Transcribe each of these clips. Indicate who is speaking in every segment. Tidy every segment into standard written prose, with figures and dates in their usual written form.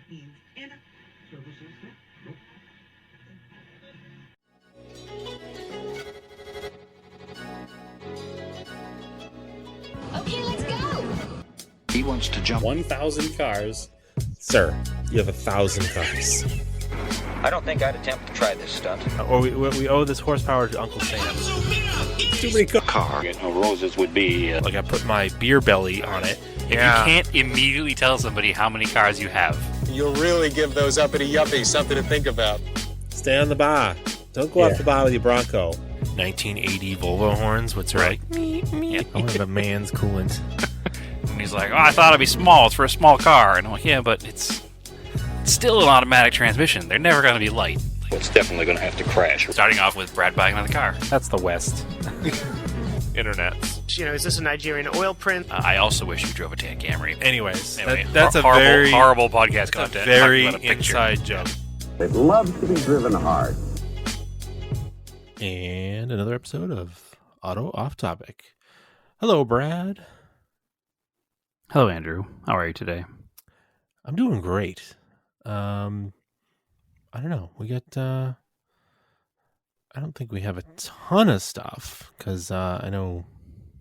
Speaker 1: Okay, let's go.
Speaker 2: He wants to jump
Speaker 3: 1,000 cars. Sir, you have 1,000 cars.
Speaker 2: I don't think I'd attempt to try this stunt.
Speaker 4: Or we owe this horsepower to Uncle Sam.
Speaker 3: Too many cars.
Speaker 2: Car. You know, roses would be...
Speaker 4: Like I put my beer belly on it.
Speaker 5: If you can't immediately tell somebody how many cars you have.
Speaker 6: You'll really give those uppity yuppies something to think about.
Speaker 3: Stay on the bar. Don't go off the bar with your Bronco.
Speaker 4: 1980 Volvo horns, what's right?
Speaker 5: Yeah.
Speaker 4: I want a man's coolant.
Speaker 5: And he's like, oh, I thought it'd be small. It's for a small car. And I'm like, yeah, but it's still an automatic transmission. They're never going to be light.
Speaker 2: It's definitely going to have to crash.
Speaker 5: Starting off with Brad buying another car.
Speaker 4: That's the West.
Speaker 7: Internet. You know, is this a Nigerian oil print?
Speaker 5: I also wish you drove a tan Camry.
Speaker 4: Anyways,
Speaker 5: Anyway,
Speaker 4: that's a
Speaker 5: horrible,
Speaker 4: very
Speaker 5: horrible podcast
Speaker 4: that's
Speaker 5: content.
Speaker 4: a very
Speaker 5: Talking about a picture.
Speaker 4: inside joke.
Speaker 8: It loves to be driven hard.
Speaker 4: And another episode of Auto Off Topic. Hello, Brad.
Speaker 5: Hello, Andrew. How are you today?
Speaker 4: I'm doing great. I don't know. We got. I don't think we have a ton of stuff because I know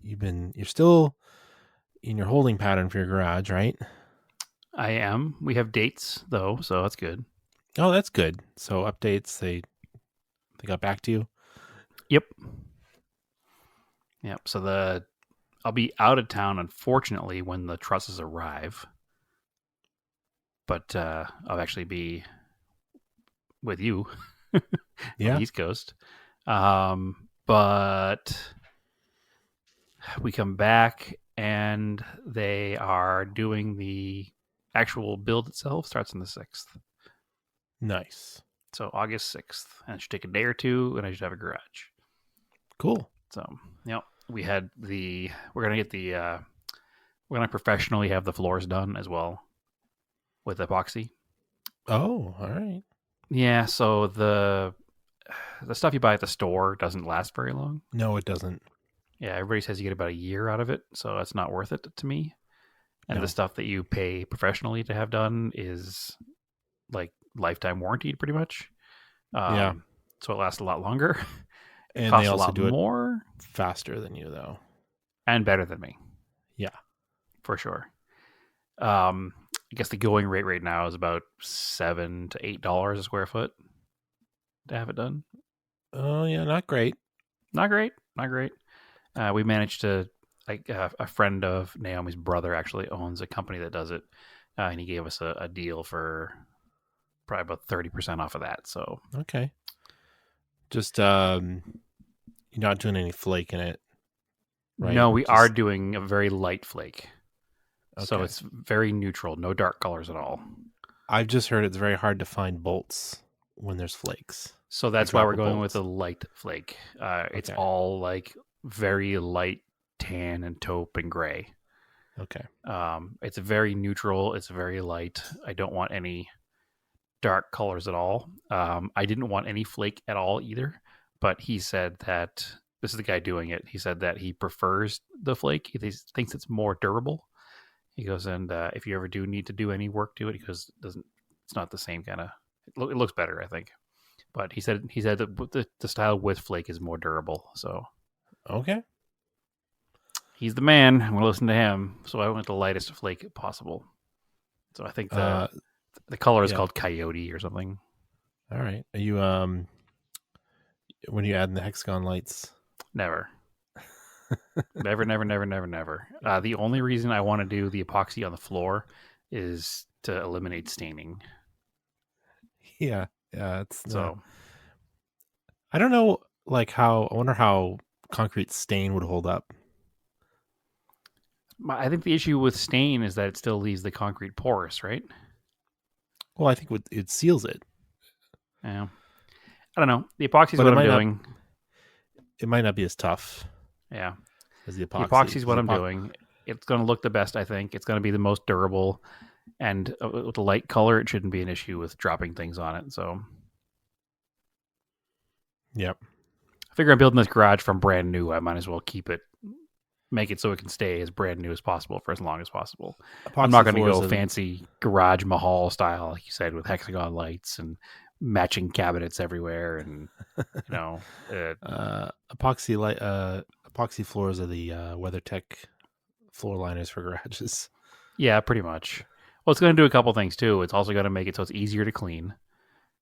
Speaker 4: you're still in your holding pattern for your garage, right?
Speaker 5: I am. We have dates though, so that's good.
Speaker 4: Oh, that's good. So updates, they got back to you.
Speaker 5: Yep. So I'll be out of town, unfortunately, when the trusses arrive. But I'll actually be with you on the East Coast. But we come back and they are doing the actual build itself. Starts on the 6th.
Speaker 4: Nice.
Speaker 5: So August 6th. And it should take a day or two, and I should have a garage.
Speaker 4: Cool.
Speaker 5: So, we had we're going to professionally have the floors done as well with epoxy.
Speaker 4: Oh, all right.
Speaker 5: Yeah, so the stuff you buy at the store doesn't last very long.
Speaker 4: No, it doesn't.
Speaker 5: Yeah, everybody says you get about a year out of it, so that's not worth it to me. And the stuff that you pay professionally to have done is like lifetime warranted pretty much. So it lasts a lot longer.
Speaker 4: And
Speaker 5: costs
Speaker 4: they also
Speaker 5: a lot
Speaker 4: do it
Speaker 5: more
Speaker 4: faster than you, though.
Speaker 5: and better than me.
Speaker 4: Yeah,
Speaker 5: for sure. I guess the going rate right now is about $7 to $8 a square foot to have it done.
Speaker 4: Oh yeah, not great.
Speaker 5: Not great. We managed to, a friend of Naomi's brother actually owns a company that does it, and he gave us a deal for probably about 30% off of that. So
Speaker 4: okay, just you're not doing any flake in it, right?
Speaker 5: No, we are doing a very light flake.
Speaker 4: Okay.
Speaker 5: So it's very neutral, no dark colors at all.
Speaker 4: I've just heard it's very hard to find bolts when there's flakes.
Speaker 5: So that's why we're going with a light flake. It's
Speaker 4: Okay.
Speaker 5: all like very light tan and taupe and gray.
Speaker 4: Okay.
Speaker 5: It's very neutral. It's very light. I don't want any dark colors at all. I didn't want any flake at all either, but he said that this is the guy doing it. He said that he prefers the flake. He thinks it's more durable. He goes, and if you ever do need to do any work to it, he goes, it's not the same kind of, it looks better, I think. But he said that the style with flake is more durable. So
Speaker 4: Okay.
Speaker 5: he's the man. I'm going to listen to him. So I went the lightest flake possible. So I think the color is called Coyote or something.
Speaker 4: All right. Are you when you add in the hexagon lights?
Speaker 5: Never. Never. The only reason I want to do the epoxy on the floor is to eliminate staining.
Speaker 4: Yeah. It's
Speaker 5: So
Speaker 4: I don't know, I wonder how concrete stain would hold up.
Speaker 5: I think the issue with stain is that it still leaves the concrete porous, right?
Speaker 4: Well, I think it seals it.
Speaker 5: Yeah. I don't know. The epoxy is
Speaker 4: But
Speaker 5: what
Speaker 4: it
Speaker 5: I'm
Speaker 4: might
Speaker 5: doing.
Speaker 4: It might not be as tough
Speaker 5: Yeah.
Speaker 4: as the
Speaker 5: The
Speaker 4: epoxy.
Speaker 5: epoxy is what I'm doing. It's going to look the best, I think. It's going to be the most durable. And with a light color, it shouldn't be an issue with dropping things on it. So
Speaker 4: Yep.
Speaker 5: I figure I'm building this garage from brand new. I might as well keep it make it so it can stay as brand new as possible for as long as possible.
Speaker 4: Epoxy
Speaker 5: I'm not going to
Speaker 4: floors
Speaker 5: go
Speaker 4: are-
Speaker 5: fancy garage mahal style, like you said, with hexagon lights and matching cabinets everywhere, and
Speaker 4: epoxy floors are the WeatherTech floor liners for garages.
Speaker 5: yeah, pretty much. Well, it's going to do a couple things too. It's also going to make it so it's easier to clean.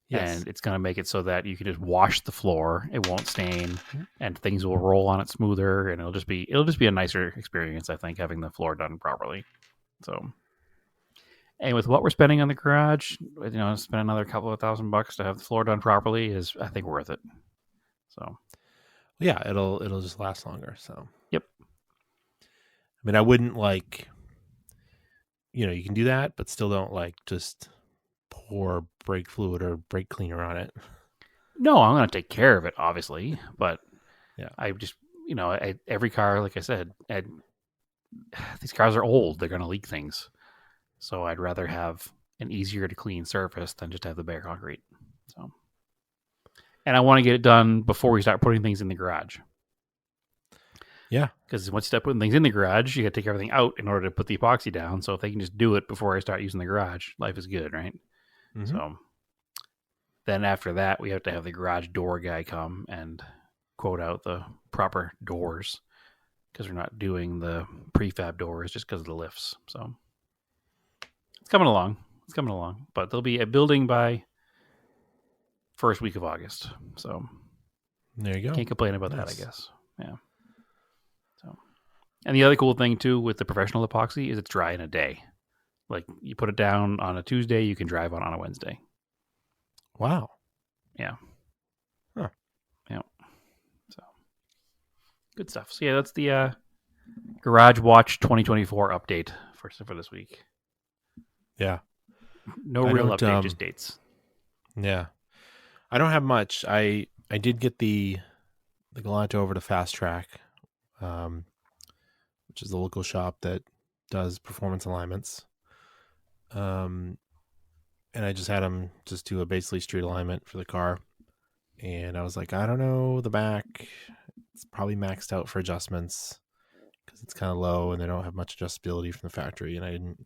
Speaker 4: Yes.
Speaker 5: And it's going to make it so that you can just wash the floor; it won't stain, and things will roll on it smoother, and it'll just be a nicer experience, I think, having the floor done properly. So, and with what we're spending on the garage, spend another couple of $1,000 to have the floor done properly is, I think, worth it. So,
Speaker 4: Yeah, it'll just last longer. So,
Speaker 5: yep.
Speaker 4: I mean, I wouldn't you can do that, but still don't just pour brake fluid or brake cleaner on it.
Speaker 5: No, I'm going to take care of it, obviously, but
Speaker 4: yeah,
Speaker 5: I just, every car, like I said, these cars are old. They're going to leak things. So I'd rather have an easier to clean surface than just have the bare concrete. So, and I want to get it done before we start putting things in the garage.
Speaker 4: Yeah.
Speaker 5: Because once you start putting things in the garage, you got to take everything out in order to put the epoxy down. So if they can just do it before I start using the garage, life is good, right?
Speaker 4: Mm-hmm.
Speaker 5: So then after that, we have to have the garage door guy come and quote out the proper doors, because we're not doing the prefab doors just because of the lifts. So it's coming along. But there'll be a building by first week of August. So
Speaker 4: there you go.
Speaker 5: Can't complain about that, I guess. Yeah. So, and the other cool thing too with the professional epoxy is it's dry in a day. Like you put it down on a Tuesday, you can drive on a Wednesday.
Speaker 4: Wow.
Speaker 5: Yeah.
Speaker 4: Huh.
Speaker 5: Yeah. So good stuff. So yeah, that's the Garage Watch 2024 update for this week.
Speaker 4: Yeah.
Speaker 5: No real update, just dates.
Speaker 4: Yeah. I don't have much. I did get the Galanto over to Fast Track, which is the local shop that does performance alignments. And I just had them just do a basically street alignment for the car. And I was like, I don't know, the back, it's probably maxed out for adjustments because it's kind of low and they don't have much adjustability from the factory. And I didn't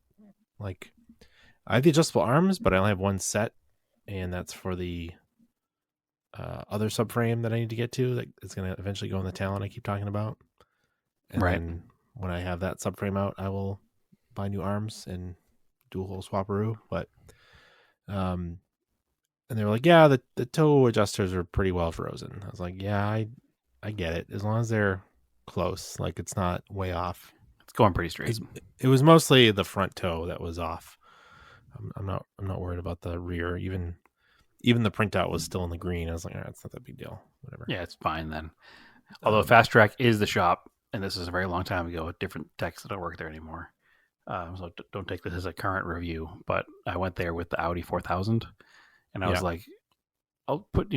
Speaker 4: I have the adjustable arms, but I only have one set, and that's for the other subframe that I need to get to that is going to eventually go in the talon I keep talking about. And then when I have that subframe out, I will buy new arms and do a whole swapperoo. But and they were like, yeah, the toe adjusters are pretty well frozen. I was like, yeah, I get it, as long as they're close, like it's not way off.
Speaker 5: It's going pretty straight.
Speaker 4: It was mostly the front toe that was off. I'm not worried about the rear. Even the printout was still in the green. I was like, all right, it's not that big deal. Whatever.
Speaker 5: Yeah, it's fine then. Although Fast Track is the shop, and this is a very long time ago, different techs that don't work there anymore. So don't take this as a current review, but I went there with the Audi 4000, and I was like, I'll put,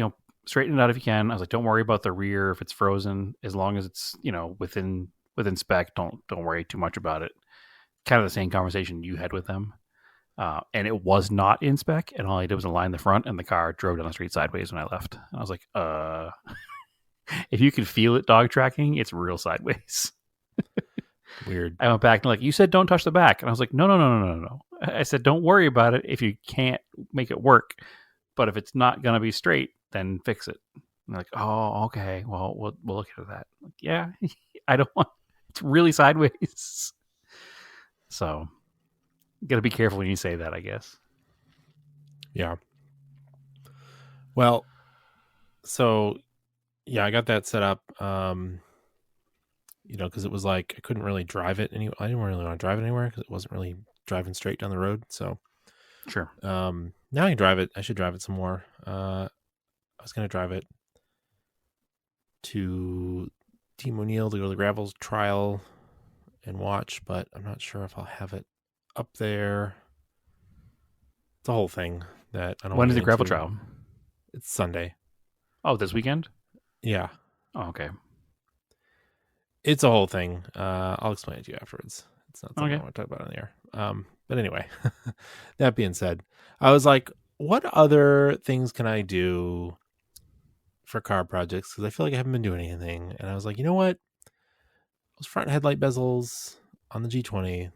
Speaker 5: straighten it out if you can. I was like, don't worry about the rear if it's frozen, as long as it's, within spec. Don't worry too much about it. Kind of the same conversation you had with them. And it was not in spec, and all I did was align the front, and the car drove down the street sideways when I left. And I was like, if you can feel it dog tracking, it's real sideways.
Speaker 4: Weird.
Speaker 5: I went back and like, you said don't touch the back. And I was like, no. I said, don't worry about it if you can't make it work. But if it's not going to be straight, then fix it. And they're like, oh, okay. Well, we'll look into that. Like, yeah, I don't want, it's really sideways. So you got to be careful when you say that, I guess.
Speaker 4: Yeah. Well, so yeah, I got that set up. Because it was like I couldn't really drive it anywhere. I didn't really want to drive it anywhere because it wasn't really driving straight down the road. So
Speaker 5: sure.
Speaker 4: Now I can drive it. I should drive it some more. I was going to drive it to Team O'Neill to go to the Gravels trial and watch, but I'm not sure if I'll have it up there. It's a whole thing that I don't.
Speaker 5: When is the gravel trial?
Speaker 4: It's Sunday.
Speaker 5: Oh, this weekend?
Speaker 4: Yeah.
Speaker 5: Oh, okay.
Speaker 4: It's a whole thing. I'll explain it to you afterwards. It's not something
Speaker 5: okay.
Speaker 4: I want to talk about on the air. But anyway, that being said, I was like, what other things can I do for car projects? Because I feel like I haven't been doing anything. And I was like, you know what? those front headlight bezels on the G20.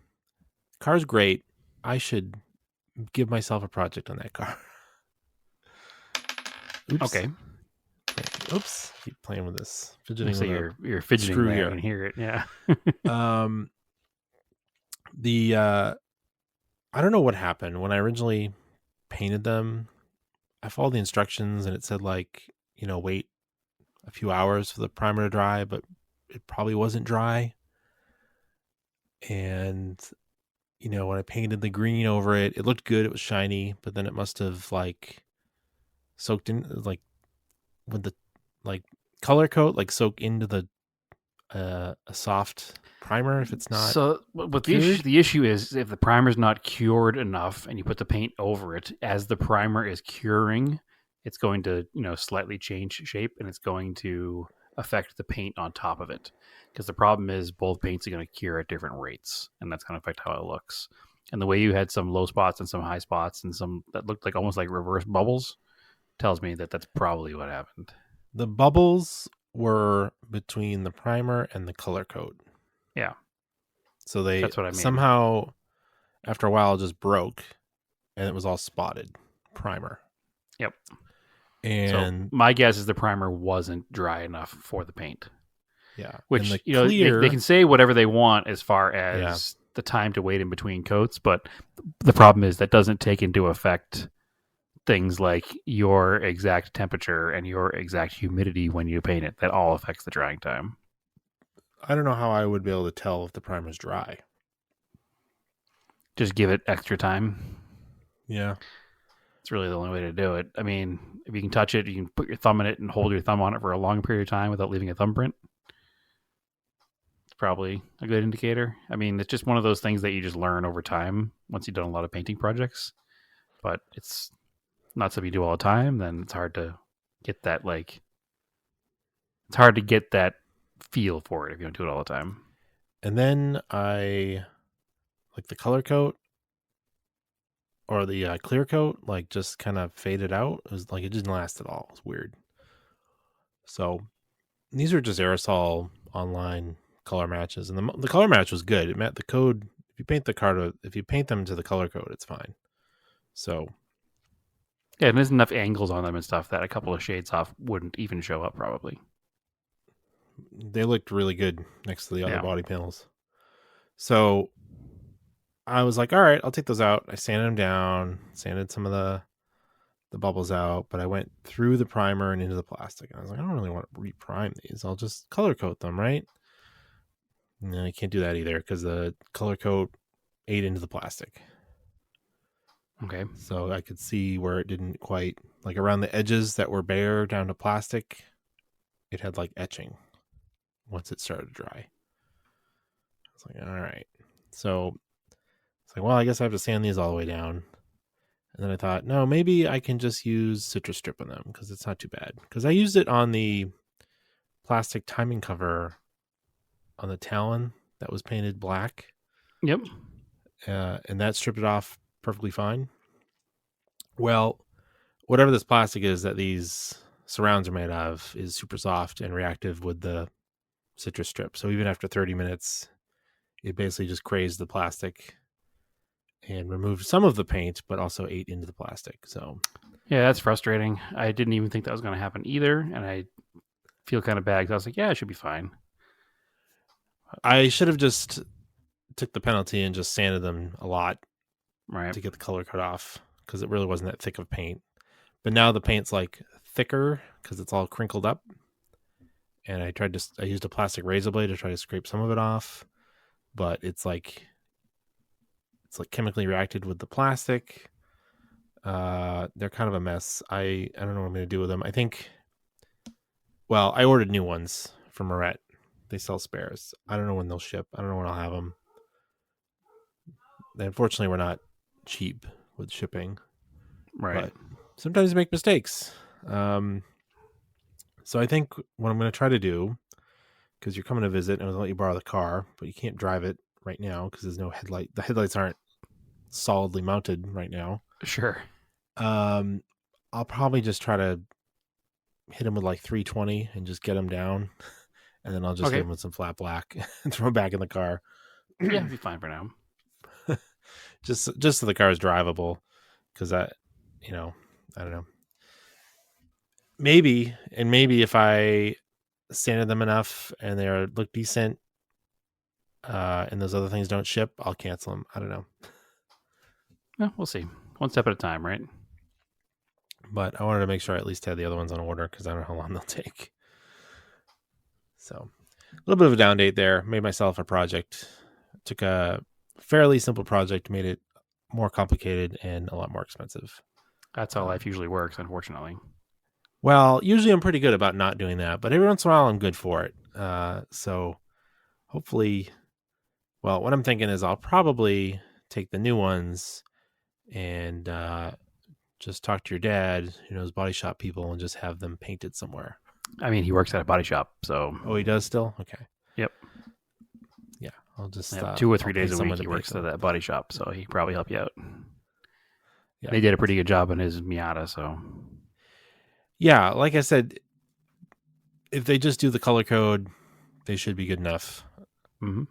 Speaker 4: Car's great. I should give myself a project on that car. Oops.
Speaker 5: Okay.
Speaker 4: Oops. Keep playing with this.
Speaker 5: So
Speaker 4: Fidgeting
Speaker 5: you're fidgeting
Speaker 4: screw
Speaker 5: there.
Speaker 4: here.
Speaker 5: I can hear it. Yeah.
Speaker 4: I don't know what happened when I originally painted them. I followed the instructions and it said wait a few hours for the primer to dry, but it probably wasn't dry. And when I painted the green over it, it looked good. It was shiny, but then it must have soaked in, with the color coat, soak into the a soft primer if it's not.
Speaker 5: So what the issue is, if the primer's not cured enough and you put the paint over it, as the primer is curing, it's going to slightly change shape and it's going to affect the paint on top of it. Because the problem is both paints are going to cure at different rates, and that's going to affect how it looks. And the way you had some low spots and some high spots and some that looked like almost like reverse bubbles tells me that that's probably what happened.
Speaker 4: The bubbles were between the primer and the color coat.
Speaker 5: Yeah.
Speaker 4: So
Speaker 5: that's what I mean.
Speaker 4: Somehow, after a while, just broke, and it was all spotted primer.
Speaker 5: Yep.
Speaker 4: And
Speaker 5: so my guess is the primer wasn't dry enough for the paint.
Speaker 4: Yeah.
Speaker 5: Which,
Speaker 4: clear,
Speaker 5: they can say whatever they want as far as the time to wait in between coats, but the problem is that doesn't take into effect things like your exact temperature and your exact humidity when you paint it. That all affects the drying time.
Speaker 4: I don't know how I would be able to tell if the primer's dry.
Speaker 5: Just give it extra time.
Speaker 4: Yeah.
Speaker 5: It's really the only way to do it. I mean, if you can touch it, you can put your thumb in it and hold your thumb on it for a long period of time without leaving a thumbprint. It's probably a good indicator. I mean, it's just one of those things that you just learn over time once you've done a lot of painting projects. But it's not something you do all the time, then it's hard to get that feel for it if you don't do it all the time.
Speaker 4: And then I the color coat or the clear coat just kind of faded out. It was it didn't last at all. It was weird. So these are just aerosol online color matches, and the color match was good. It met the code. If you paint them to the color code, it's fine. So
Speaker 5: yeah, and there's enough angles on them and stuff that a couple of shades off wouldn't even show up probably.
Speaker 4: They looked really good next to the other body panels. So I was like, all right, I'll take those out. I sanded them down, sanded some of the bubbles out, but I went through the primer and into the plastic. And I was like, I don't really want to reprime these. I'll just color coat them, right? No, I can't do that either because the color coat ate into the plastic.
Speaker 5: Okay.
Speaker 4: So I could see where it didn't quite, around the edges that were bare down to plastic, it had etching once it started to dry. I was like, all right. So it's well, I guess I have to sand these all the way down. And then I thought, no, maybe I can just use citrus strip on them because it's not too bad. Because I used it on the plastic timing cover on the Talon that was painted black.
Speaker 5: Yep.
Speaker 4: And that stripped it off perfectly fine. Well, whatever this plastic is that these surrounds are made of is super soft and reactive with the citrus strip. So even after 30 minutes, it basically just crazed the plastic and removed some of the paint, but also ate into the plastic. So
Speaker 5: yeah, that's frustrating. I didn't even think that was going to happen either, and I feel kind of bad because I was like, yeah, it should be fine.
Speaker 4: I should have just took the penalty and just sanded them a lot,
Speaker 5: right,
Speaker 4: to get the color cut off because it really wasn't that thick of paint. But now the paint's thicker because it's all crinkled up. And I used a plastic razor blade to try to scrape some of it off, but it's chemically reacted with the plastic. They're kind of a mess. I don't know what I'm going to do with them. I think, I ordered new ones from Moret. They sell spares. I don't know when they'll ship. I don't know when I'll have them. Unfortunately, we're not cheap with shipping.
Speaker 5: Right.
Speaker 4: But sometimes you make mistakes. So I think what I'm going to try to do, because you're coming to visit, and I'll let you borrow the car, but you can't drive it right now because there's no headlight. The headlights aren't solidly mounted right now.
Speaker 5: Sure.
Speaker 4: I'll probably just try to hit them with 320 and just get them down and then I'll just
Speaker 5: Okay.
Speaker 4: hit them with some flat black and throw them back in the car.
Speaker 5: Yeah, it'd be fine for now.
Speaker 4: just so the car is drivable, because I don't know. Maybe if I sanded them enough and they look decent, and those other things don't ship, I'll cancel them. I don't know.
Speaker 5: Well, we'll see. One step at a time, right?
Speaker 4: But I wanted to make sure I at least had the other ones on order, because I don't know how long they'll take. So a little bit of a down date there. Made myself a project. Took a fairly simple project, made it more complicated and a lot more expensive.
Speaker 5: That's how life usually works, unfortunately.
Speaker 4: Well, usually I'm pretty good about not doing that, but every once in a while I'm good for it. So hopefully, well, what I'm thinking is I'll probably take the new ones and just talk to your dad, who knows body shop people, and just have them painted somewhere.
Speaker 5: I mean, he works at a body shop, so...
Speaker 4: Oh, he does still? Okay.
Speaker 5: Yep.
Speaker 4: Yeah, I'll just...
Speaker 5: 2 or 3
Speaker 4: I'll
Speaker 5: days
Speaker 4: pay
Speaker 5: a
Speaker 4: someone
Speaker 5: week
Speaker 4: to
Speaker 5: he
Speaker 4: paint
Speaker 5: works
Speaker 4: them.
Speaker 5: at that body shop, so he can probably help you out.
Speaker 4: Yeah.
Speaker 5: They did a pretty good job on his Miata, so...
Speaker 4: Yeah, like I said, if they just do the color code, they should be good enough.
Speaker 5: Mm-hmm.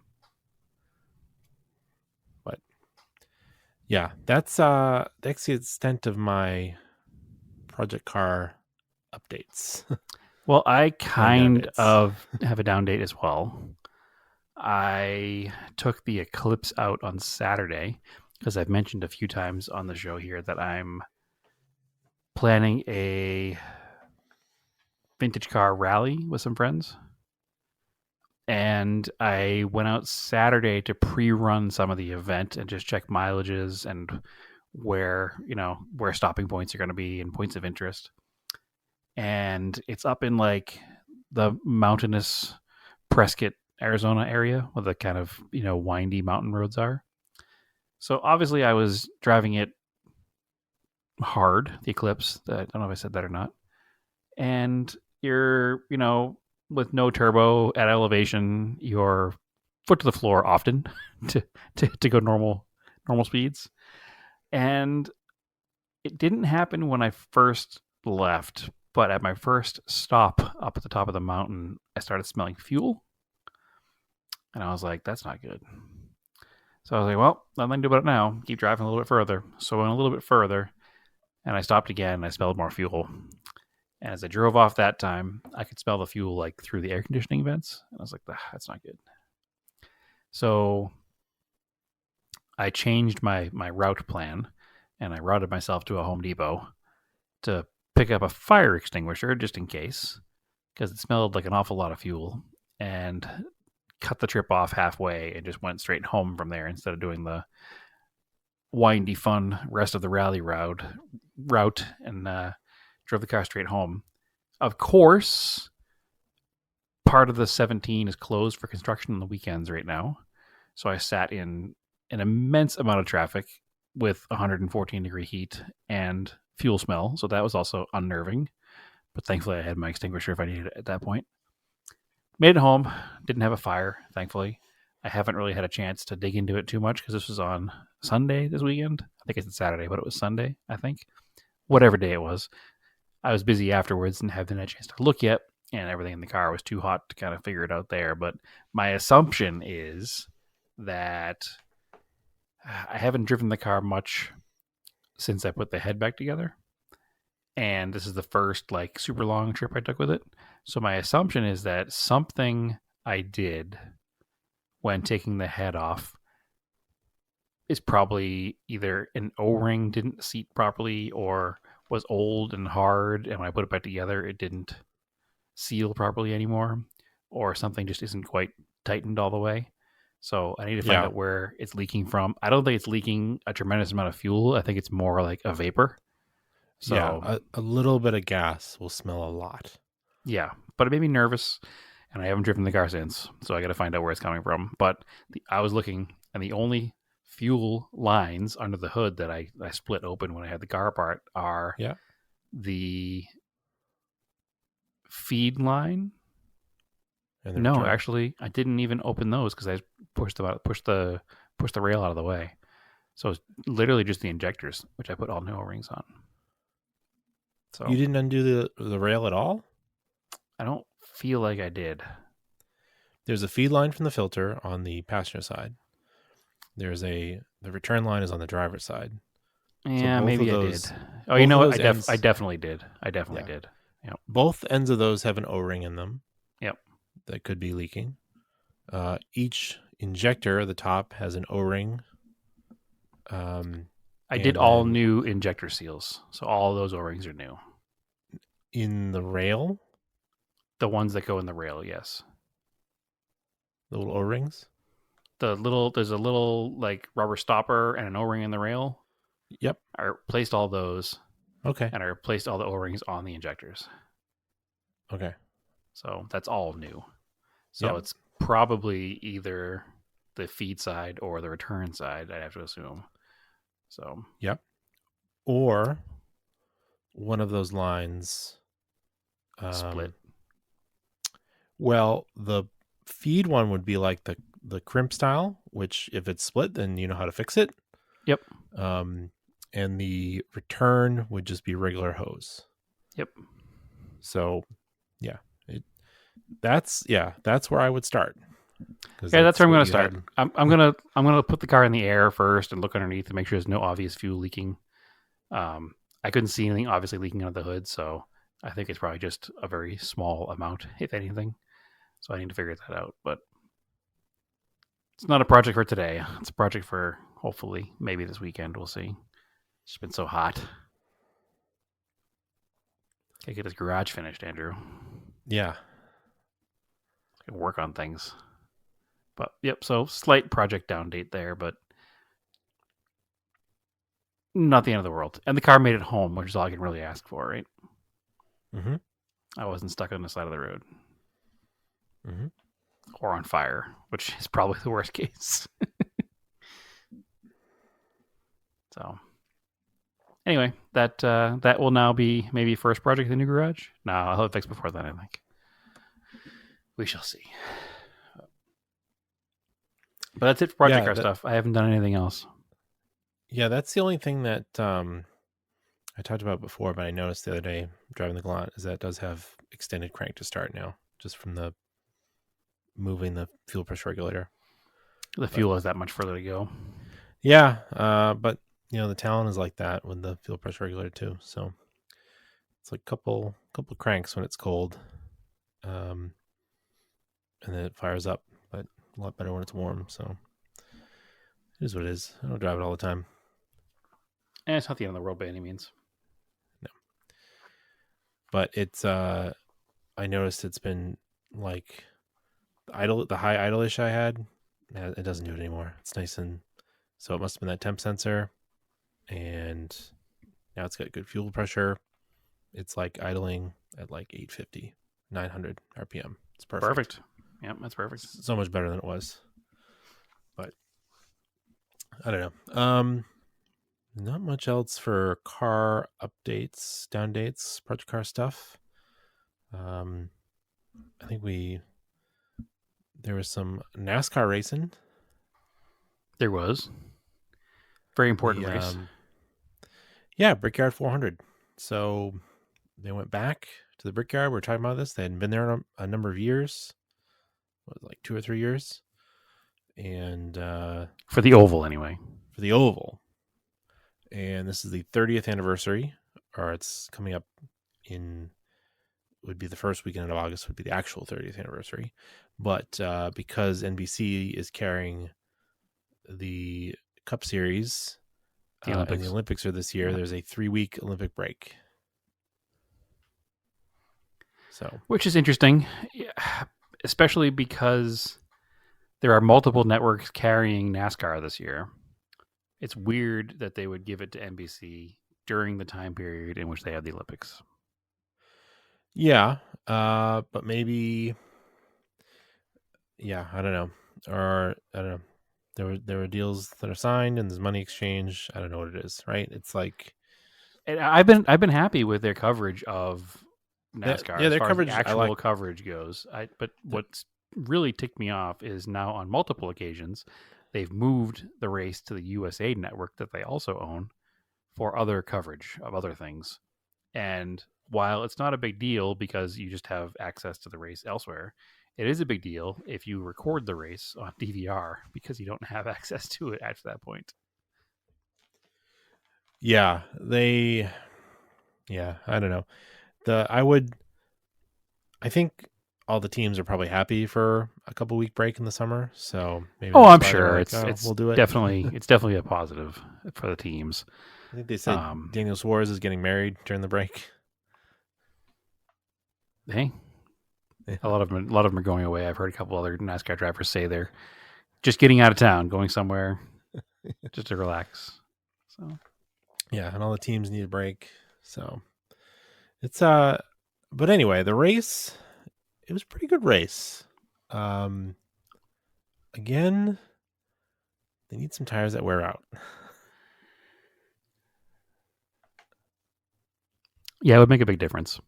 Speaker 4: But yeah, that's the extent of my project car updates.
Speaker 5: Well, I kind
Speaker 4: dates.
Speaker 5: of have a down date as well. I took the Eclipse out on Saturday because I've mentioned a few times on the show here that I'm planning a vintage car rally with some friends. And I went out Saturday to pre-run some of the event and just check mileages and where stopping points are going to be and points of interest. And it's up in like the mountainous Prescott, Arizona area where the kind of, windy mountain roads are. So obviously I was driving it hard, the Eclipse. I don't know if I said that or not. And you're, with no turbo at elevation, you're foot to the floor often to go normal speeds. And it didn't happen when I first left, but at my first stop up at the top of the mountain, I started smelling fuel. And I was like, that's not good. So I was like, well, nothing to do about it now. Keep driving a little bit further. So I went a little bit further, and I stopped again, and I smelled more fuel. And as I drove off that time, I could smell the fuel like through the air conditioning vents. And I was like, that's not good. So I changed my route plan, and I routed myself to a Home Depot to pick up a fire extinguisher just in case, because it smelled like an awful lot of fuel, and cut the trip off halfway and just went straight home from there instead of doing the windy, fun rest of the rally route and drove the car straight home. Of course, part of the 17 is closed for construction on the weekends right now. So I sat in an immense amount of traffic with 114-degree heat and fuel smell. So that was also unnerving. But thankfully, I had my extinguisher if I needed it at that point. Made it home. Didn't have a fire, thankfully. I haven't really had a chance to dig into it too much because this was on Sunday this weekend. I think it's Saturday, but it was Sunday, I think. Whatever day it was. I was busy afterwards and haven't had a chance to look yet, and everything in the car was too hot to kind of figure it out there. But my assumption is that I haven't driven the car much since I put the head back together. And this is the first like super long trip I took with it. So my assumption is that something I did when taking the head off is probably either an O-ring didn't seat properly or was old and hard, and when I put it back together, it didn't seal properly anymore, or something just isn't quite tightened all the way. So I need to find out where it's leaking from. I don't think it's leaking a tremendous amount of fuel. I think it's more like a vapor. So
Speaker 4: yeah, a little bit of gas will smell a lot.
Speaker 5: Yeah, but it made me nervous, and I haven't driven the car since, so I got to find out where it's coming from. But I was looking, and the only fuel lines under the hood that I split open when I had the car apart are the feed line.
Speaker 4: And
Speaker 5: no,
Speaker 4: return.
Speaker 5: actually, I didn't even open those because I pushed the rail out of the way. So it's literally just the injectors, which I put all new O-rings on. So
Speaker 4: You didn't undo the rail at all?
Speaker 5: I don't feel like I did.
Speaker 4: There's a feed line from the filter on the passenger side. The return line is on the driver's side.
Speaker 5: Yeah,
Speaker 4: both
Speaker 5: maybe
Speaker 4: of
Speaker 5: I
Speaker 4: those-
Speaker 5: did. Oh, you know
Speaker 4: both
Speaker 5: what?
Speaker 4: of those ends-
Speaker 5: I definitely did. I definitely
Speaker 4: Yeah.
Speaker 5: did. Yep.
Speaker 4: Both ends of those have an O-ring in them.
Speaker 5: Yep.
Speaker 4: That could be leaking. Each injector at the top has an O-ring.
Speaker 5: I did
Speaker 4: And
Speaker 5: all
Speaker 4: then-
Speaker 5: new injector seals, so all those O-rings are new.
Speaker 4: In the rail,
Speaker 5: The ones that go in the rail, yes.
Speaker 4: the little O-rings.
Speaker 5: There's a little like rubber stopper and an O-ring in the rail.
Speaker 4: Yep.
Speaker 5: I replaced all those,
Speaker 4: Okay.
Speaker 5: and I replaced all the O-rings on the injectors.
Speaker 4: Okay.
Speaker 5: So that's all new. So
Speaker 4: Yep.
Speaker 5: it's probably either the feed side or the return side, I'd have to assume. So
Speaker 4: Or one of those lines
Speaker 5: split.
Speaker 4: Well, the feed one would be like the crimp style, which if it's split, then you know how to fix it.
Speaker 5: Yep.
Speaker 4: And the return would just be regular hose.
Speaker 5: Yep.
Speaker 4: So, that's where I would start.
Speaker 5: Yeah, that's where I'm
Speaker 4: what
Speaker 5: going
Speaker 4: you
Speaker 5: to start.
Speaker 4: had.
Speaker 5: I'm gonna put the car in the air first and look underneath to make sure there's no obvious fuel leaking. I couldn't see anything obviously leaking out of the hood, so I think it's probably just a very small amount, if anything. So I need to figure that out. But it's not a project for today. It's a project for hopefully maybe this weekend. We'll see. It's been so hot. Gotta get this garage finished, Andrew.
Speaker 4: Yeah.
Speaker 5: Gotta work on things. But yep, so slight project down date there, but not the end of the world. And the car made it home, which is all I can really ask for, right?
Speaker 4: Mm-hmm.
Speaker 5: I wasn't stuck on the side of the road.
Speaker 4: Mm-hmm.
Speaker 5: Or on fire, which is probably the worst case. So anyway, that will now be maybe first project in the new garage. No, I'll have it fixed before then, I think. We shall see. But that's it for project car stuff. I haven't done anything else.
Speaker 4: Yeah, that's the only thing that I talked about before, but I noticed the other day driving the Galant is that it does have extended crank to start now, just from the moving the fuel pressure regulator.
Speaker 5: The fuel has that much further to go.
Speaker 4: Yeah, but the Talon is like that with the fuel pressure regulator too. So it's like couple cranks when it's cold, and then it fires up, but a lot better when it's warm. So it is what it is. I don't drive it all the time.
Speaker 5: And it's not the end of the world by any means.
Speaker 4: No, but it's I noticed it's been like the high idle-ish I had, it doesn't do it anymore. It's nice, and so it must have been that temp sensor, and now it's got good fuel pressure. It's like idling at like 850, 900 RPM. It's perfect.
Speaker 5: Perfect. Yep, that's perfect.
Speaker 4: It's so much better than it was. But I don't know. Not much else for car updates, down dates, project car stuff. I think there was some NASCAR racing.
Speaker 5: There was. Very important race.
Speaker 4: Yeah, Brickyard 400. So they went back to the Brickyard. We were talking about this. They hadn't been there a number of years. What, like 2 or 3 years? And
Speaker 5: for the oval, anyway.
Speaker 4: For the oval. And this is the 30th anniversary, or it's coming up would be the first weekend of August, would be the actual 30th anniversary. But because NBC is carrying the Cup Series, and the Olympics are this year, there's a 3-week Olympic break. So,
Speaker 5: which is interesting, especially because there are multiple networks carrying NASCAR this year. It's weird that they would give it to NBC during the time period in which they have the Olympics.
Speaker 4: Yeah, but maybe, I don't know, or I don't know. There were deals that are signed and there's money exchange. I don't know what it is, right? It's like,
Speaker 5: and I've been happy with their coverage of NASCAR.
Speaker 4: Their
Speaker 5: as far
Speaker 4: coverage,
Speaker 5: as the actual coverage goes. But what's really ticked me off is now on multiple occasions they've moved the race to the USA Network that they also own for other coverage of other things. And while it's not a big deal because you just have access to the race elsewhere, It is a big deal if you record the race on DVR because you don't have access to it after that point.
Speaker 4: Yeah, I don't know. I think all the teams are probably happy for a couple week break in the summer. So maybe
Speaker 5: Oh, I'm
Speaker 4: that's why they're
Speaker 5: sure
Speaker 4: like,
Speaker 5: it's
Speaker 4: we'll do it.
Speaker 5: definitely a positive for the teams.
Speaker 4: I think they said Daniel Suarez is getting married during the break.
Speaker 5: Hey,
Speaker 4: Yeah.
Speaker 5: a lot of them are going away. I've heard a couple other NASCAR drivers say they're just getting out of town, going somewhere just to relax. So
Speaker 4: Yeah, and all the teams need a break. So it's but anyway, the race, it was a pretty good race. Again, they need some tires that wear out.
Speaker 5: yeah, it would make a big difference.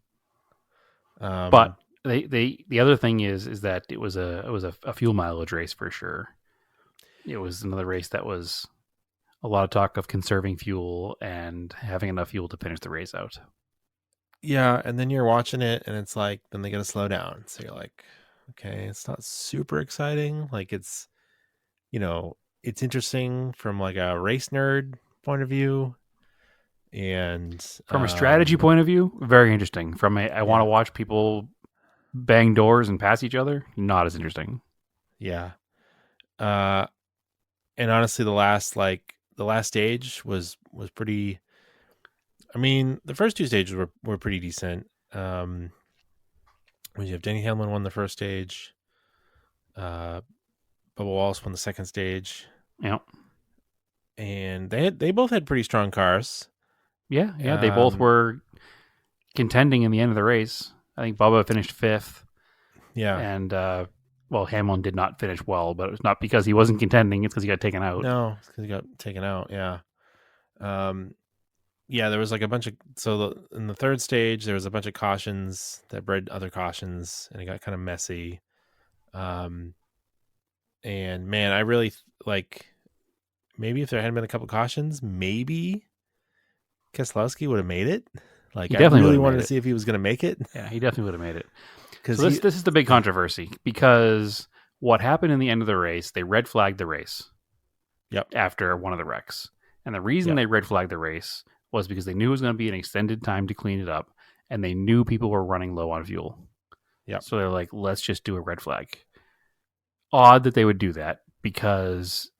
Speaker 5: But
Speaker 4: Um,
Speaker 5: the other thing is that it was a fuel mileage race for sure. It was another race that was a lot of talk of conserving fuel and having enough fuel to finish the race out.
Speaker 4: yeah, and then you're watching it and it's like, then they got to slow down. So you're like, okay, it's not super exciting. Like it's, it's interesting from like a race nerd point of view. And
Speaker 5: From a strategy point of view, very interesting. From I want to watch people bang doors and pass each other, not as interesting.
Speaker 4: Yeah. And honestly, the last stage was pretty. I mean, the first two stages were pretty decent. When you have Denny Hamlin won the first stage, Bubba Wallace won the second stage.
Speaker 5: Yeah,
Speaker 4: and they both had pretty strong cars.
Speaker 5: Yeah, they both were contending in the end of the race. I think Bubba finished 5th.
Speaker 4: Yeah,
Speaker 5: and Hamlin did not finish well, but it was not because he wasn't contending; it's because he got taken out.
Speaker 4: No, it's because he got taken out. Yeah. Yeah, there was like a bunch of in the third stage there was a bunch of cautions that bred other cautions, and it got kind of messy. And man, I really maybe if there hadn't been a couple cautions, maybe Keselowski would have made it. Like
Speaker 5: He
Speaker 4: I
Speaker 5: definitely
Speaker 4: really
Speaker 5: would've
Speaker 4: wanted
Speaker 5: made
Speaker 4: to
Speaker 5: it.
Speaker 4: see if he was going to make it.
Speaker 5: Yeah, he definitely would have made it.
Speaker 4: Because
Speaker 5: So this is the big controversy, because what happened in the end of the race, they red flagged the race.
Speaker 4: Yep.
Speaker 5: After one of the wrecks. And the reason they red flagged the race was because they knew it was going to be an extended time to clean it up, and they knew people were running low on fuel.
Speaker 4: Yep.
Speaker 5: So they're like, let's just do a red flag. Odd that they would do that, because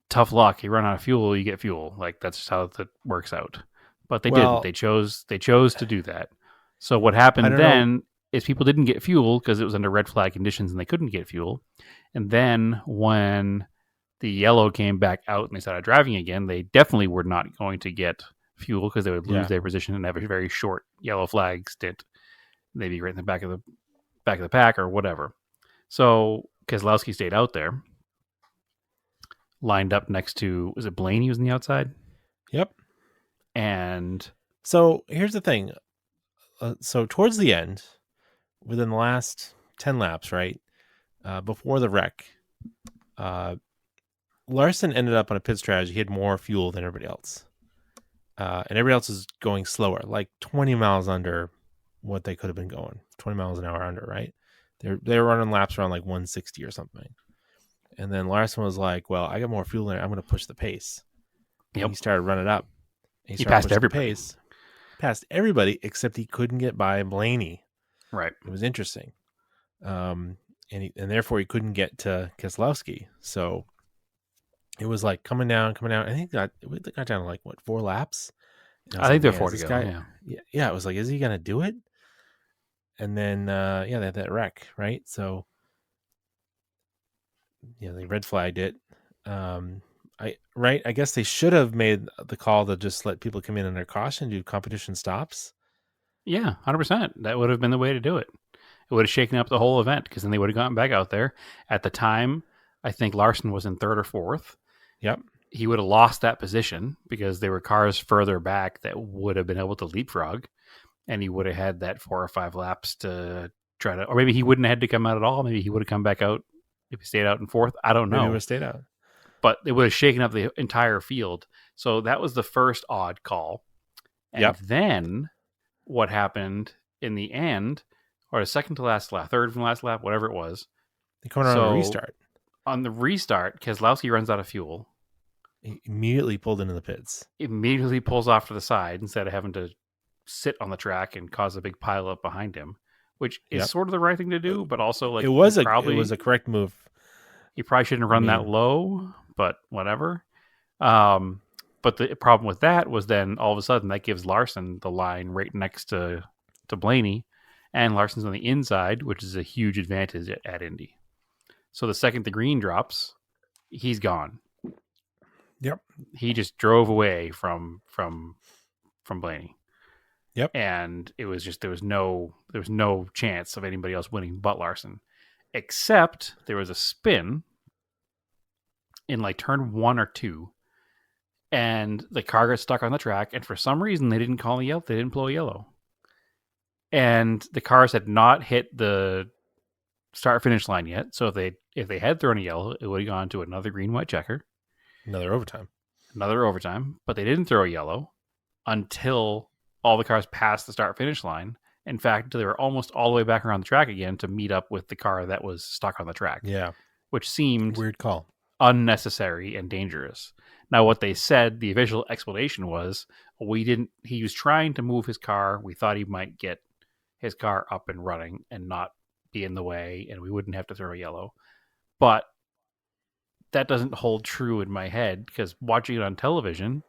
Speaker 5: tough luck, you run out of fuel, you get fuel. Like that's just how that works out. But they didn't. They chose to do that. So what happened then is people didn't get fuel because it was under red flag conditions and they couldn't get fuel. And then when the yellow came back out and they started driving again, they definitely were not going to get fuel because they would lose their position and have a very short yellow flag stint. They'd be right in the back of the pack or whatever. So Keselowski stayed out there, lined up next to, was it Blaney was on the outside?
Speaker 4: Yep.
Speaker 5: And
Speaker 4: so here's the thing. So towards the end, within the last 10 laps, right, before the wreck, Larson ended up on a pit strategy. He had more fuel than everybody else. And everybody else is going slower, like 20 miles under what they could have been going, 20 miles an hour under, right? They were running laps around like 160 or something. And then Larson was like, well, I got more fuel than I'm going to push the pace. And he started running up.
Speaker 5: He passed everybody.
Speaker 4: Passed everybody except he couldn't get by Blaney.
Speaker 5: Right.
Speaker 4: It was interesting. And therefore he couldn't get to Keselowski. So it was like coming down. I think it got down to like 4 laps.
Speaker 5: I think they're 4 to go.
Speaker 4: Yeah. It was like, is he gonna do it? And then they had that wreck, right? So they red flagged it. I guess they should have made the call to just let people come in under caution, do competition stops.
Speaker 5: Yeah, 100%. That would have been the way to do it. It would have shaken up the whole event, because then they would have gotten back out there. At the time, I think Larson was in 3rd or 4th.
Speaker 4: Yep.
Speaker 5: He would have lost that position because there were cars further back that would have been able to leapfrog, and he would have had that 4 or 5 laps to try to, or maybe he wouldn't have had to come out at all. Maybe he would have come back out if he stayed out in 4th. I don't know.
Speaker 4: Maybe he would have stayed out.
Speaker 5: But it would have shaken up the entire field. So that was the first odd call. And then what happened in the end, or the second to last lap, third from last lap, whatever it was.
Speaker 3: They come around on a restart.
Speaker 5: On the restart, Keselowski runs out of fuel.
Speaker 3: He immediately pulled into the pits.
Speaker 5: Immediately pulls off to the side instead of having to sit on the track and cause a big pileup behind him, which is sort of the right thing to do, but also like
Speaker 3: it was a correct move.
Speaker 5: You probably shouldn't run that low, but whatever. But the problem with that was then all of a sudden that gives Larson the line right next to Blaney, and Larson's on the inside, which is a huge advantage at Indy. So the second the green drops, he's gone.
Speaker 3: Yep.
Speaker 5: He just drove away from Blaney.
Speaker 3: Yep.
Speaker 5: And it was just there was no chance of anybody else winning but Larson, except there was a spin in like turn 1 or 2, and the car got stuck on the track, and for some reason they didn't call a yellow. They didn't blow a yellow, and the cars had not hit the start finish line yet. So if they had thrown a yellow, it would have gone to another green white checker,
Speaker 3: another overtime.
Speaker 5: But they didn't throw a yellow until all the cars passed the start finish line. In fact, they were almost all the way back around the track again to meet up with the car that was stuck on the track.
Speaker 3: Yeah,
Speaker 5: which seemed
Speaker 3: weird call,
Speaker 5: unnecessary and dangerous. Now, what they said, the official explanation was, he was trying to move his car. We thought he might get his car up and running and not be in the way, and we wouldn't have to throw a yellow. But that doesn't hold true in my head, because watching it on television,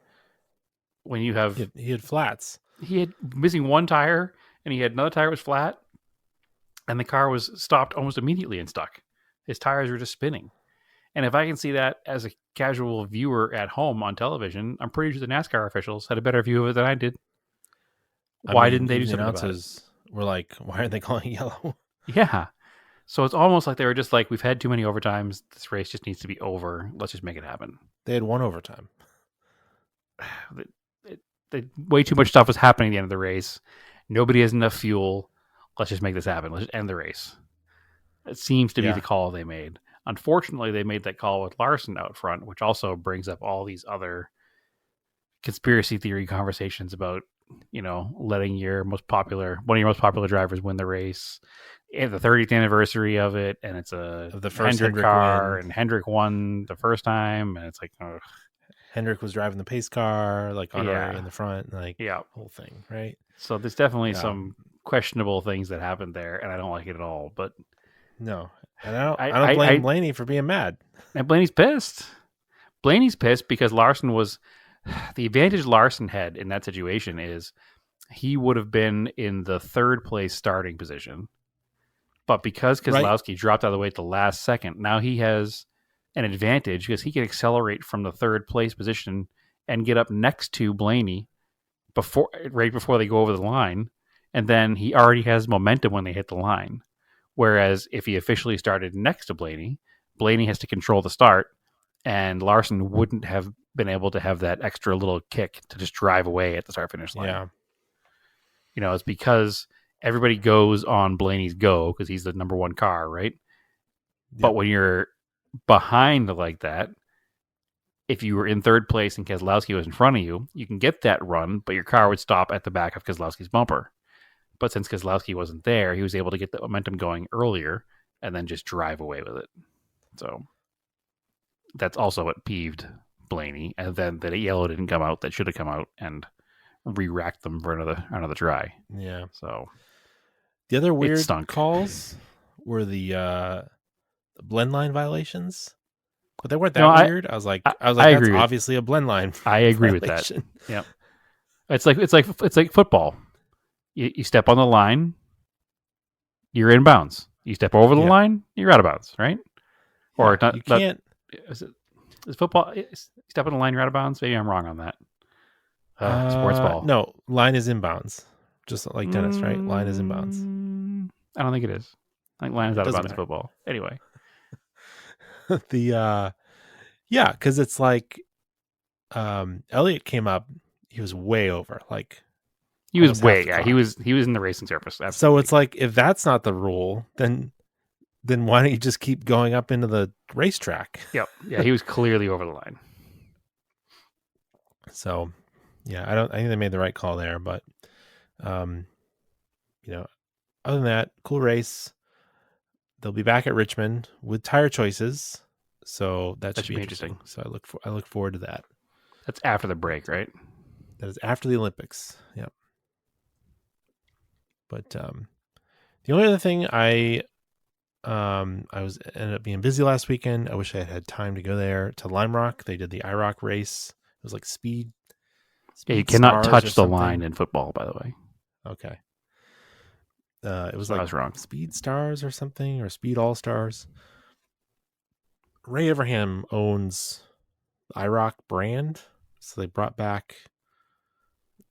Speaker 5: when you have...
Speaker 3: He had flats.
Speaker 5: He had missing one tire, and he had another tire was flat, and the car was stopped almost immediately and stuck. His tires were just spinning. And if I can see that as a casual viewer at home on television, I'm pretty sure the NASCAR officials had a better view of it than I did. Why didn't they do something about it?
Speaker 3: We're like, why aren't they calling yellow?
Speaker 5: Yeah. So it's almost like they were just like, we've had too many overtimes. This race just needs to be over. Let's just make it happen.
Speaker 3: They had one overtime.
Speaker 5: Way too much stuff was happening at the end of the race. Nobody has enough fuel. Let's just make this happen. Let's just end the race. It seems to be the call they made. Unfortunately, they made that call with Larson out front, which also brings up all these other conspiracy theory conversations about, letting one of your most popular drivers win the race. And the 30th anniversary of it, and it's
Speaker 3: the first
Speaker 5: Hendrick car, and Hendrick won the first time, and it's like, ugh.
Speaker 3: Hendrick was driving the pace car, like honorary in the front, whole thing, right?
Speaker 5: So there's definitely some questionable things that happened there, and I don't like it at all. But
Speaker 3: no, and I don't blame Blaney for being mad.
Speaker 5: And Blaney's pissed. Blaney's pissed because Larson was the advantage Larson had in that situation is he would have been in the third place starting position, but because Keselowski dropped out of the way at the last second, now he has an advantage because he can accelerate from the third place position and get up next to Blaney right before they go over the line, and then he already has momentum when they hit the line. Whereas if he officially started next to Blaney has to control the start, and Larson wouldn't have been able to have that extra little kick to just drive away at the start finish line. Yeah, it's because everybody goes on Blaney's go because he's the number one car, right? Yeah. But when you're behind like that, if you were in third place and Keselowski was in front of you, you can get that run, but your car would stop at the back of Keselowski's bumper. But since Keselowski wasn't there, he was able to get the momentum going earlier and then just drive away with it. So that's also what peeved Blaney. And then the yellow didn't come out that should have come out and re-racked them for another try.
Speaker 3: Yeah.
Speaker 5: So
Speaker 3: the other weird calls were the blend line violations, but they weren't that weird. I was like, that's obviously a blend line.
Speaker 5: I agree with that. Yeah. It's like football. You step on the line, you're in bounds. You step over the line, you're out of bounds, right? Or not? You can't. Is football? Step on the line, you're out of bounds. Maybe I'm wrong on that. Sports ball.
Speaker 3: No, line is inbounds, just like tennis, right? Line is inbounds.
Speaker 5: I don't think it is. I think line is out of bounds in football. Anyway,
Speaker 3: because it's like Elliott came up, he was way over, like.
Speaker 5: He was he was in the racing surface. Absolutely.
Speaker 3: So it's like, if that's not the rule, then why don't you just keep going up into the racetrack?
Speaker 5: Yep. Yeah, he was clearly over the line.
Speaker 3: So, yeah, I think they made the right call there, but I other than that, cool race. They'll be back at Richmond with tire choices, so that should be interesting. So I look forward to that.
Speaker 5: That's after the break, right?
Speaker 3: That is after the Olympics. Yep. But the only other thing I ended up being busy last weekend. I wish I had time to go there to Lime Rock. They did the IROC race. It was like speed.
Speaker 5: Yeah, you cannot touch the line in football, by the way.
Speaker 3: Okay. It was
Speaker 5: I was wrong.
Speaker 3: Speed Stars or something, or Speed All Stars. Ray Everham owns the IROC brand, so they brought back.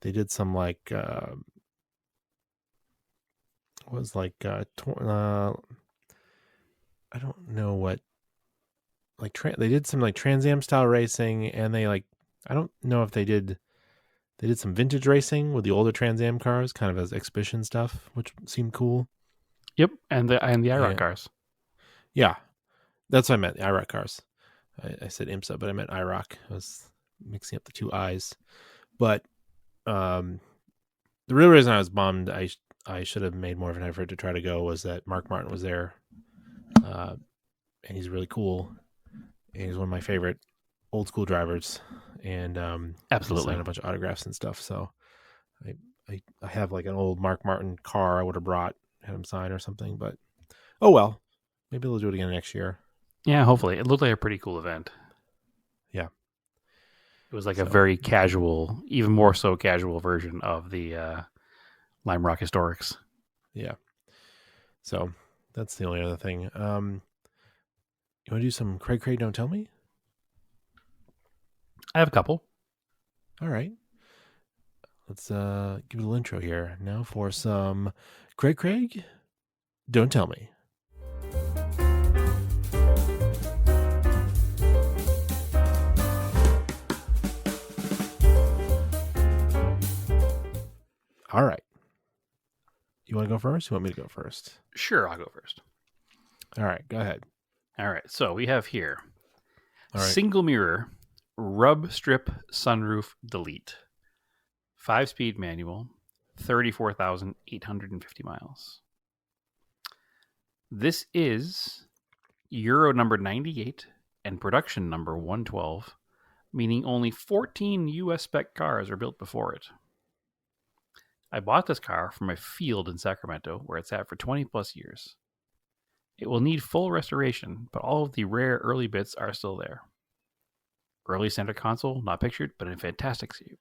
Speaker 3: They did some like I don't know what, like they did some like Trans Am style racing, and they I don't know if they did some vintage racing with the older Trans Am cars, kind of as exhibition stuff, which seemed cool.
Speaker 5: Yep, and the IROC cars.
Speaker 3: Yeah, that's what I meant. The IROC cars. I said IMSA, but I meant IROC. I was mixing up the two I's. But the real reason I was bummed, I should have made more of an effort to try to go, was that Mark Martin was there. And he's really cool. And he's one of my favorite old school drivers. And
Speaker 5: absolutely
Speaker 3: signed a bunch of autographs and stuff. So I have like an old Mark Martin car I would have brought, had him sign or something. But oh well, maybe they'll do it again next year.
Speaker 5: Yeah, hopefully. It looked like a pretty cool event.
Speaker 3: Yeah,
Speaker 5: it was like a very casual, even more so casual version of the Lime Rock Historics.
Speaker 3: Yeah. So that's the only other thing. You want to do some Craig Don't Tell Me?
Speaker 5: I have a couple.
Speaker 3: All right. Let's give a little intro here. Now for some Craig Don't Tell Me. All right. You want to go first? You want me to go first?
Speaker 5: Sure, I'll go first.
Speaker 3: All right, go ahead.
Speaker 5: All right, so we have here
Speaker 3: All right.
Speaker 5: Single mirror, rub strip sunroof delete. 5-speed manual, 34,850 miles. This is Euro number 98 and production number 112, meaning only 14 US spec cars are built before it. I bought this car from a field in Sacramento where it's sat for 20 plus years. It will need full restoration, but all of the rare early bits are still there. Early center console, not pictured, but in fantastic shape.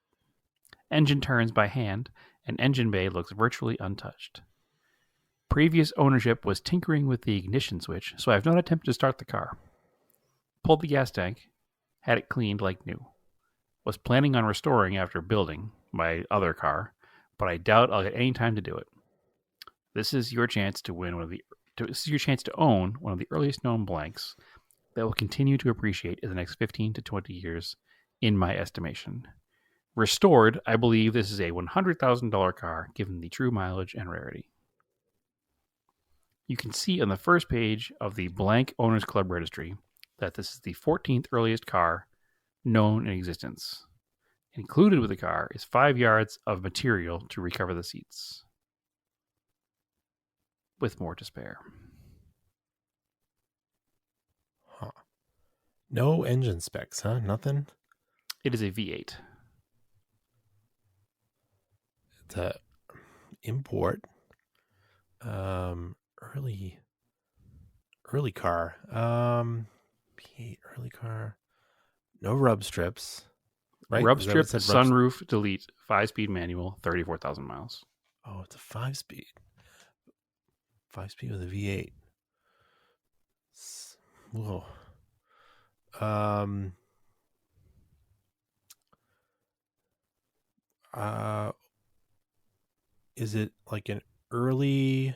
Speaker 5: Engine turns by hand, and engine bay looks virtually untouched. Previous ownership was tinkering with the ignition switch, so I have not attempted to start the car. Pulled the gas tank, had it cleaned like new. Was planning on restoring after building my other car, but I doubt I'll get any time to do it. This is your chance to own one of the earliest known blanks that will continue to appreciate in the next 15 to 20 years, in my estimation. Restored, I believe this is a $100,000 car, given the true mileage and rarity. You can see on the first page of the blank Owners Club registry that this is the 14th earliest car known in existence. Included with the car is 5 yards of material to recover the seats, with more to spare.
Speaker 3: Huh. No engine specs, huh? Nothing?
Speaker 5: It is a V8.
Speaker 3: It's a import. Early car. V8 early car. No rub strips. Right?
Speaker 5: Rub strip, sunroof, delete, 5-speed manual, 34,000 miles.
Speaker 3: Oh, it's a 5-speed. 5-speed with a V8. Whoa. Is it like an early?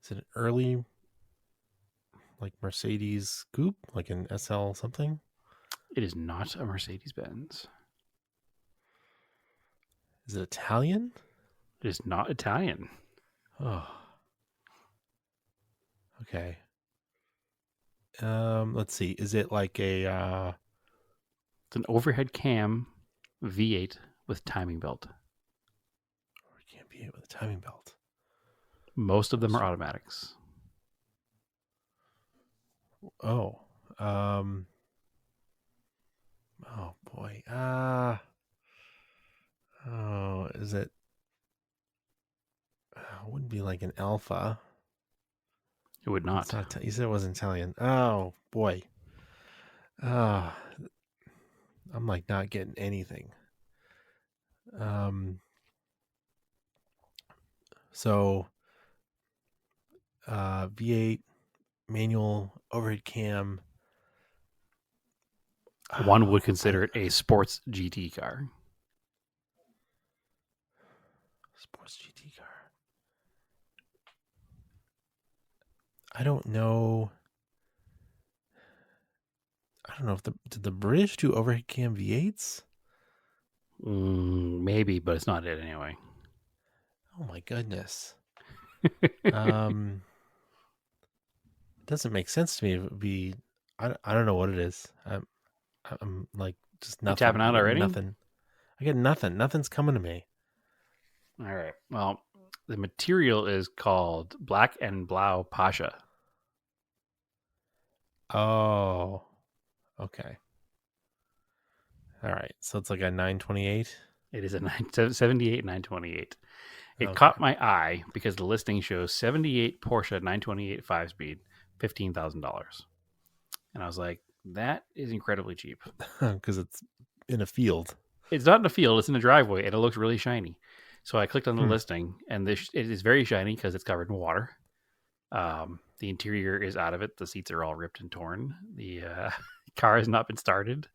Speaker 3: Is it an early, like Mercedes coupe, like an SL something?
Speaker 5: It is not a Mercedes-Benz.
Speaker 3: Is it Italian?
Speaker 5: It is not Italian.
Speaker 3: Oh. Okay. Let's see. Is it like a
Speaker 5: It's an overhead cam V8 with timing belt.
Speaker 3: V8 with a timing belt.
Speaker 5: Most of them are automatics.
Speaker 3: Oh. Oh boy. Is it? Wouldn't be like an Alpha.
Speaker 5: It would
Speaker 3: It's
Speaker 5: not.
Speaker 3: not. You said it wasn't Italian. Oh boy. I'm like not getting anything. So V8 manual overhead cam.
Speaker 5: One would consider it a sports GT car.
Speaker 3: Sports GT car. I don't know. I don't know if did the British do overhead cam V8s?
Speaker 5: Maybe, but it's not it anyway.
Speaker 3: Oh my goodness. Doesn't make sense to me. It would be. I don't know what it is. I'm like just nothing.
Speaker 5: tapping out already?
Speaker 3: Nothing. I get nothing. Nothing's coming to me.
Speaker 5: All right. Well, the material is called Black and Blau Pasha.
Speaker 3: Oh. Okay. All right. So it's like a 928.
Speaker 5: It is a 78 928. It
Speaker 3: Okay.
Speaker 5: caught my eye because the listing shows 78 Porsche 928 5-speed, $15,000. And I was like, that is incredibly cheap.
Speaker 3: Because it's in a field.
Speaker 5: It's not in a field, it's in a driveway, and it looks really shiny. So I clicked on the listing, and it is very shiny because it's covered in water. The interior is out of it. The seats are all ripped and torn. The car has not been started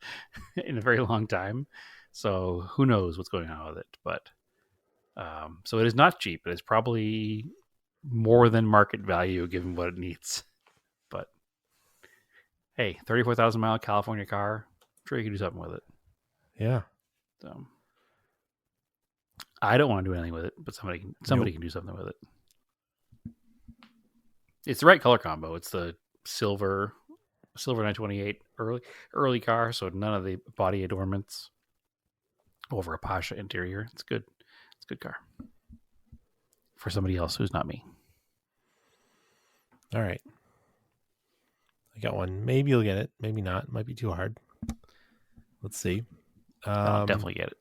Speaker 5: in a very long time. So who knows what's going on with it. But so it is not cheap. It is probably more than market value given what it needs. But hey, 34,000 mile California car. I'm sure you can do something with it.
Speaker 3: Yeah.
Speaker 5: So I don't want to do anything with it, but somebody can do something with it. It's the right color combo. It's the silver 928 early car, so none of the body adornments over a Pasha interior. It's good. It's a good car for somebody else who's not me.
Speaker 3: All right. I got one. Maybe you'll get it. Maybe not. It might be too hard. Let's see.
Speaker 5: I'll definitely get it.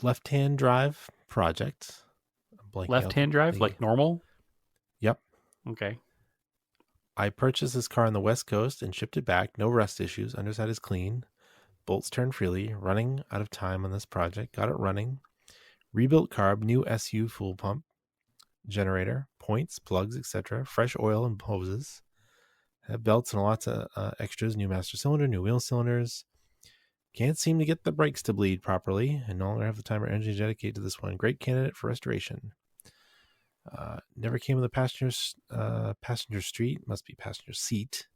Speaker 3: Left-hand drive project.
Speaker 5: Left-hand drive, like normal?
Speaker 3: Yep.
Speaker 5: Okay.
Speaker 3: I purchased this car on the West Coast and shipped it back. No rust issues. Underside is clean. Bolts turn freely. Running out of time on this project. Got it running. Rebuilt carb. New SU fuel pump. Generator. Points, plugs, etc. Fresh oil and hoses. Have belts and lots of extras. New master cylinder. New wheel cylinders. Can't seem to get the brakes to bleed properly. And no longer have the time or energy dedicated to this one. Great candidate for restoration. Never came with a passenger street, must be passenger seat.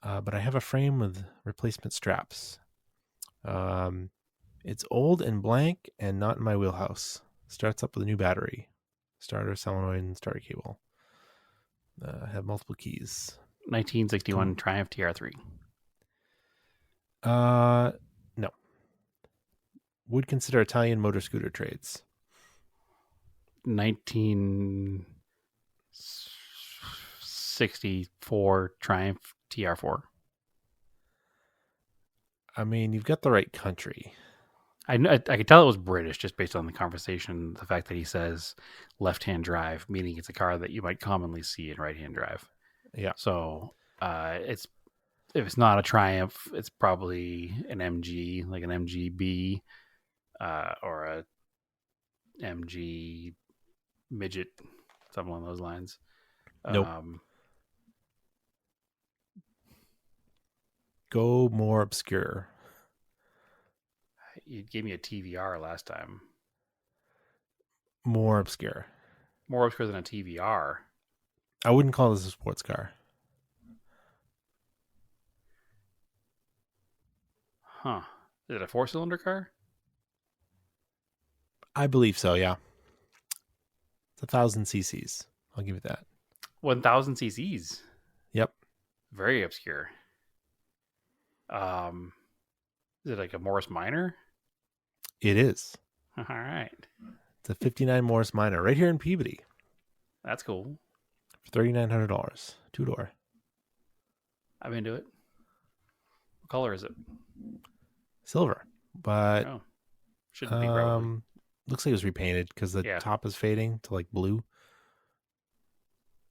Speaker 3: But I have a frame with replacement straps. It's old and blank and not in my wheelhouse. Starts up with a new battery, starter, solenoid, and starter cable. Have multiple keys.
Speaker 5: 1961 Triumph TR3.
Speaker 3: No. Would consider Italian motor scooter trades.
Speaker 5: 1964 Triumph TR4.
Speaker 3: I mean, you've got the right country.
Speaker 5: I could tell it was British just based on the conversation. The fact that he says left-hand drive, meaning it's a car that you might commonly see in right-hand drive.
Speaker 3: Yeah.
Speaker 5: So if it's not a Triumph, it's probably an MG, like an MGB, or a MG midget, something along those lines.
Speaker 3: Nope. Go more obscure.
Speaker 5: You gave me a TVR last time.
Speaker 3: More obscure.
Speaker 5: More obscure than a TVR.
Speaker 3: I wouldn't call this a sports car.
Speaker 5: Huh. Is it a 4-cylinder car?
Speaker 3: I believe so, yeah. It's 1,000 cc's. I'll give you that.
Speaker 5: 1,000 cc's.
Speaker 3: Yep.
Speaker 5: Very obscure. Is it like a Morris Minor?
Speaker 3: It is.
Speaker 5: All right.
Speaker 3: It's a 59 Morris Minor right here in Peabody
Speaker 5: That's cool.
Speaker 3: for $3,900. 2-door.
Speaker 5: I'm into it. What color is it?
Speaker 3: Silver. But
Speaker 5: Oh, shouldn't be probably.
Speaker 3: looks like it was repainted because the
Speaker 5: Yeah.
Speaker 3: top is fading to like blue.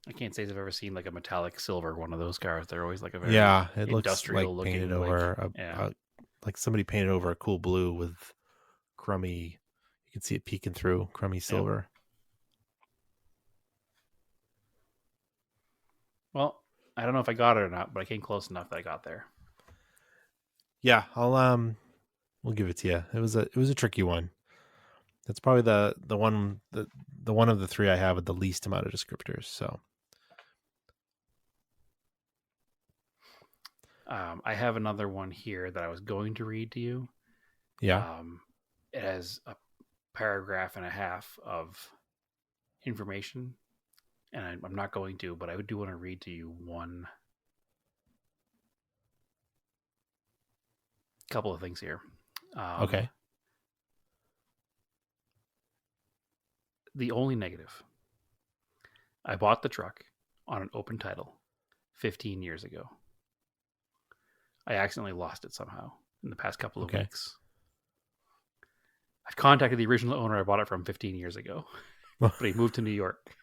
Speaker 5: I can't say I've ever seen like a metallic silver one of those cars. They're always like a very
Speaker 3: Yeah, it looks
Speaker 5: industrial
Speaker 3: like painted
Speaker 5: looking,
Speaker 3: over
Speaker 5: like,
Speaker 3: like somebody painted over a cool blue with crummy. You can see it peeking through crummy silver.
Speaker 5: Well, I don't know if I got it or not, but I came close enough that I got there.
Speaker 3: Yeah, we'll give it to you. It was a tricky one. That's probably the one of the three I have with the least amount of descriptors. So
Speaker 5: I have another one here that I was going to read to you.
Speaker 3: yeah,
Speaker 5: It has a paragraph and a half of information, and I'm not going to, but I do want to read to you one couple of things here.
Speaker 3: okay,
Speaker 5: The only negative. I bought the truck on an open title 15 years ago. I accidentally lost it somehow in the past couple of weeks. I've contacted the original owner I bought it from 15 years ago, but he moved to New York.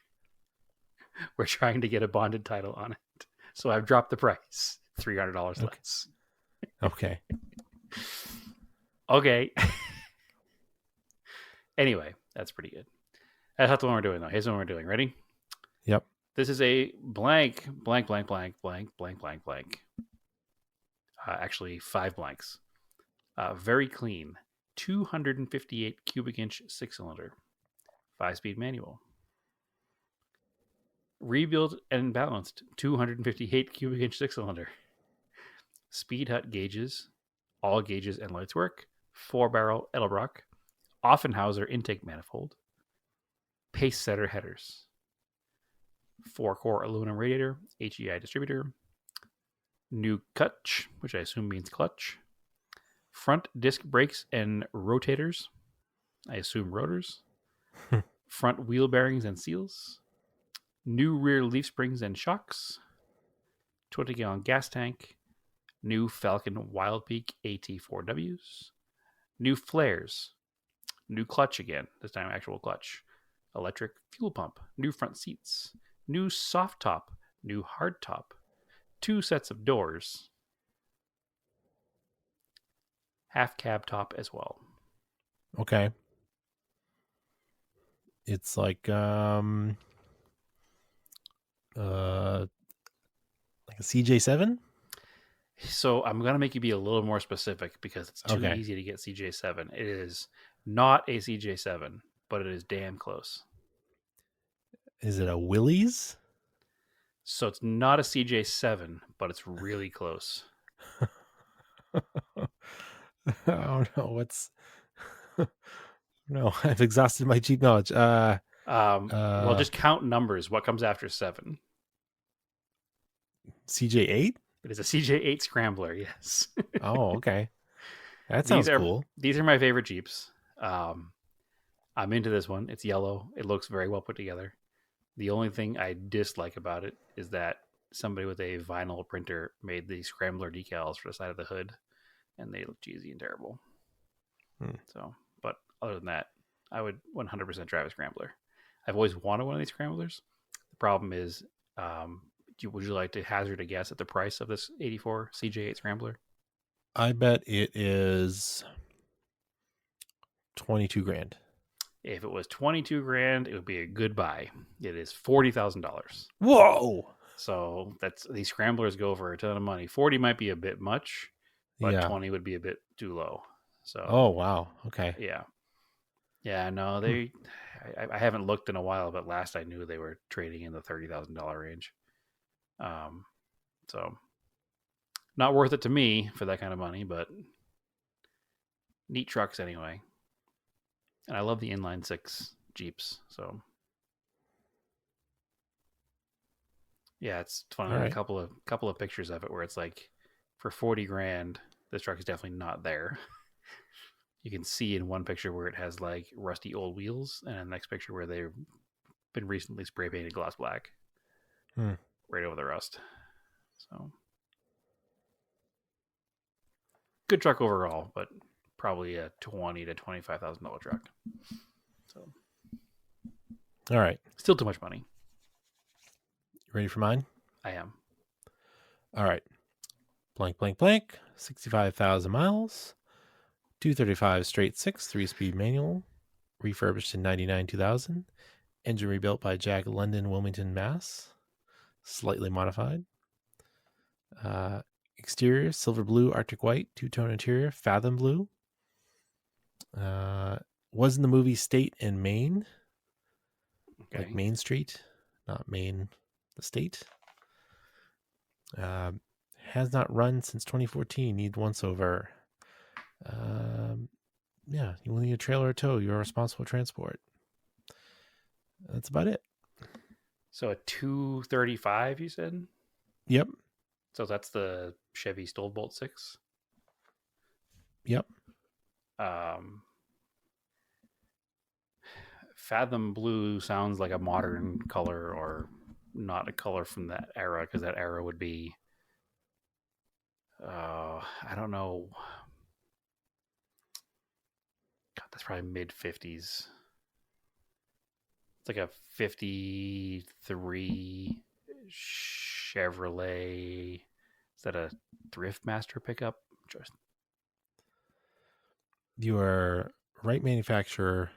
Speaker 5: We're trying to get a bonded title on it. So I've dropped the price, $300 less.
Speaker 3: okay.
Speaker 5: Okay. Anyway, that's pretty good. That's not the one we're doing, though. Here's the one we're doing. Ready?
Speaker 3: Yep.
Speaker 5: This is a blank. Actually, 5 blanks. Very clean. 258 cubic inch 6-cylinder. 5-speed manual. Rebuilt and balanced. 258 cubic inch 6-cylinder. Speed hut gauges. All gauges and lights work. 4-barrel Edelbrock. Offenhauser intake manifold. Pace setter headers. 4-core aluminum radiator. HEI distributor. New clutch, which I assume means clutch. Front disc brakes and rotators. I assume rotors. Front wheel bearings and seals. New rear leaf springs and shocks. 20-gallon gas tank. New Falcon Wild Peak AT4Ws. New flares. New clutch again, this time actual clutch. Electric fuel pump. New front seats. New soft top. New hard top. 2 sets of doors. Half cab top as well.
Speaker 3: Okay. It's like a CJ7?
Speaker 5: So I'm going to make you be a little more specific because it's too easy to get CJ7. It is not a CJ7, but it is damn close.
Speaker 3: Is it a Willys?
Speaker 5: So it's not a CJ7, but it's really close.
Speaker 3: I don't know what's. No, I've exhausted my Jeep knowledge.
Speaker 5: Well, just count numbers. What comes after 7?
Speaker 3: CJ8?
Speaker 5: It is a CJ8 Scrambler, yes.
Speaker 3: Oh, okay. That sounds cool.
Speaker 5: These are my favorite Jeeps. I'm into this one. It's yellow. It looks very well put together. The only thing I dislike about it is that somebody with a vinyl printer made the Scrambler decals for the side of the hood, and they look cheesy and terrible. So, but other than that, I would 100% drive a Scrambler. I've always wanted one of these Scramblers. The problem is, would you like to hazard a guess at the price of this 84 CJ8 Scrambler?
Speaker 3: I bet it is 22 grand.
Speaker 5: If it was 22 grand, it would be a good buy. It is $40,000.
Speaker 3: Whoa!
Speaker 5: So these Scramblers go for a ton of money. 40 might be a bit much, but 20 would be a bit too low. So.
Speaker 3: Oh wow! Okay.
Speaker 5: Yeah. No, I haven't looked in a while, but last I knew they were trading in the $30,000 range. So not worth it to me for that kind of money, but neat trucks anyway. And I love the inline 6 Jeeps. So yeah, it's funny.
Speaker 3: Right.
Speaker 5: A couple of pictures of it where it's like for 40 grand, this truck is definitely not there. You can see in one picture where it has like rusty old wheels, and in the next picture where they've been recently spray painted gloss black, right over the rust. So good truck overall, but probably a $20,000 to $25,000 truck. So
Speaker 3: All right.
Speaker 5: still too much money.
Speaker 3: You ready for mine?
Speaker 5: I am.
Speaker 3: All right. Blank, blank, blank. 65,000 miles. 235 straight six, 3-speed manual. Refurbished in 99, 2000. Engine rebuilt by Jack London, Wilmington, Mass. Slightly modified. Exterior, silver blue, Arctic white. Two-tone interior, fathom blue. Was in the movie State and Maine.
Speaker 5: Okay.
Speaker 3: Like Main Street, not Maine, the state. Has not run since 2014. Need once over. Yeah, you will need a trailer or tow. You're responsible for transport. That's about it.
Speaker 5: So a 235, you said?
Speaker 3: Yep.
Speaker 5: So that's the Chevy Stolbolt 6?
Speaker 3: Yep.
Speaker 5: Fathom blue sounds like a modern color, or not a color from that era, because that era would be, I don't know. God, that's probably mid 50s. It's like a 53 Chevrolet. Is that a Thriftmaster pickup? Just
Speaker 3: You are right manufacturer.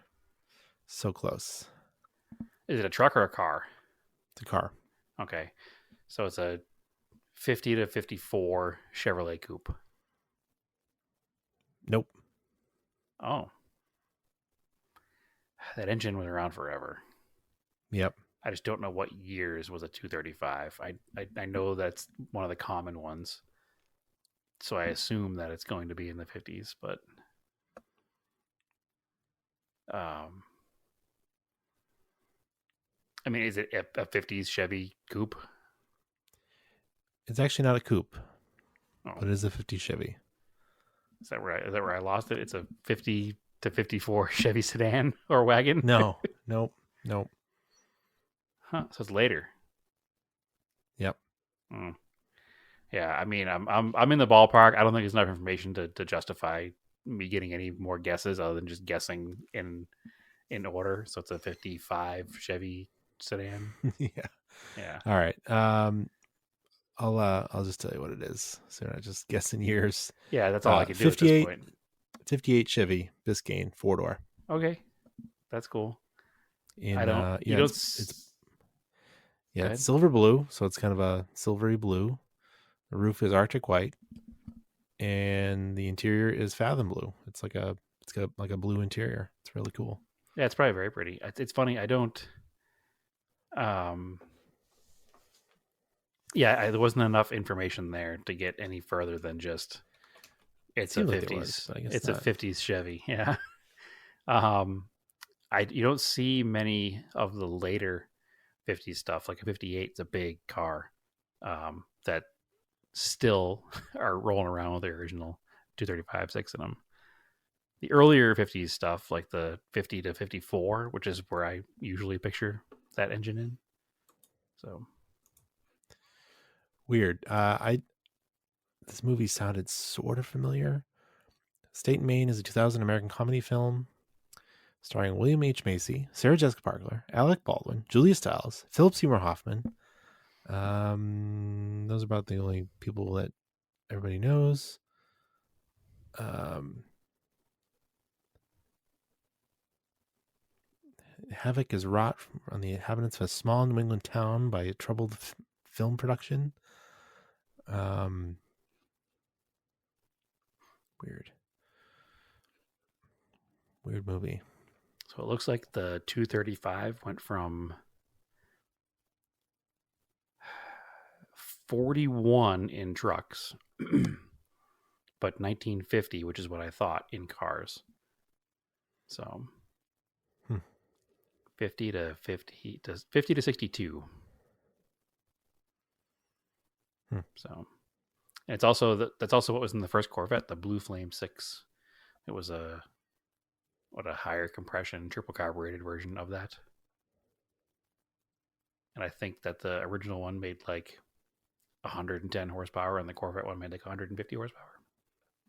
Speaker 3: So close.
Speaker 5: Is it a truck or a car?
Speaker 3: It's a car.
Speaker 5: Okay. So it's a 50 to 54 Chevrolet Coupe.
Speaker 3: Nope.
Speaker 5: Oh. That engine was around forever.
Speaker 3: Yep.
Speaker 5: I just don't know what years was a 235. I know that's one of the common ones. So I assume that it's going to be in the 50s, but I mean, is it a 50s Chevy Coupe?
Speaker 3: It's actually not a coupe,
Speaker 5: Oh.
Speaker 3: but it is a 50 Chevy.
Speaker 5: Is that where I lost it? It's a 50 to 54 Chevy sedan or wagon?
Speaker 3: No. Nope.
Speaker 5: Huh, so it's later.
Speaker 3: Yep.
Speaker 5: Yeah, I mean, I'm in the ballpark. I don't think there's enough information to justify me getting any more guesses other than just guessing in order. So it's a 55 Chevy sedan.
Speaker 3: Yeah.
Speaker 5: Yeah.
Speaker 3: All right. I'll just tell you what it is. So you're not just guessing years.
Speaker 5: Yeah, that's all I can do at this point.
Speaker 3: 58 Chevy Biscayne 4-door.
Speaker 5: Okay, that's cool.
Speaker 3: In,
Speaker 5: I don't. You
Speaker 3: yeah,
Speaker 5: don't.
Speaker 3: it's silver blue, so it's kind of a silvery blue. The roof is Arctic white, and the interior is fathom blue. It's got like a blue interior. It's really cool.
Speaker 5: Yeah, it's probably very pretty. It's funny. I don't. Yeah, there wasn't enough information there to get any further than just it's a
Speaker 3: Seemed like there
Speaker 5: 50s.
Speaker 3: was, but I guess
Speaker 5: It's
Speaker 3: not.
Speaker 5: a 50s Chevy. Yeah. You don't see many of the later 50s stuff. Like a 58 is a big car that still are rolling around with the original 235 6 in them. The earlier 50s stuff, like the 50 to 54, which is where I usually picture that engine in. So
Speaker 3: Weird. This movie sounded sort of familiar. State and Maine is a 2000 American comedy film starring William H. Macy, Sarah Jessica Parker, Alec Baldwin, Julia Stiles, Philip Seymour Hoffman. Those are about the only people that everybody knows. Havoc is wrought on the inhabitants of a small New England town by a troubled film production. Weird movie.
Speaker 5: So it looks like the 235 went from 41 in trucks, but 1950, which is what I thought, in cars. So 50 to 62. So and it's also that's also what was in the first Corvette, the Blue Flame 6. It was a what a higher compression, triple carbureted version of that. And I think that the original one made like 110 horsepower, and the Corvette one made like 150 horsepower.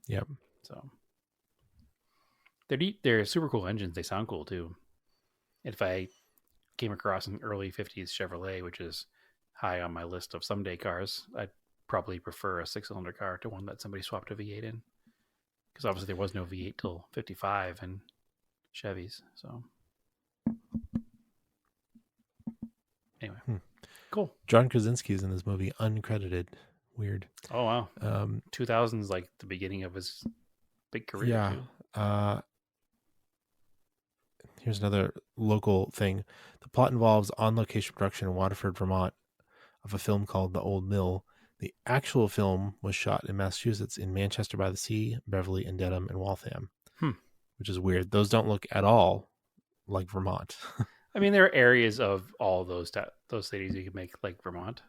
Speaker 3: Yep.
Speaker 5: So they're super cool engines. They sound cool too. If I came across an early 50s Chevrolet, which is high on my list of someday cars, I'd probably prefer a 6-cylinder car to one that somebody swapped a V8 in. Because obviously there was no V8 till 55 in Chevys. So anyway, cool.
Speaker 3: John Krasinski's in this movie, uncredited. Weird.
Speaker 5: Oh, wow. 2000s like the beginning of his big career.
Speaker 3: Yeah.
Speaker 5: Too.
Speaker 3: Here's another local thing. The plot involves on-location production in Waterford, Vermont, of a film called The Old Mill. The actual film was shot in Massachusetts, in Manchester by the Sea, Beverly, and Dedham, and Waltham, which is weird. Those don't look at all like Vermont.
Speaker 5: I mean, there are areas of all those cities you could make like Vermont,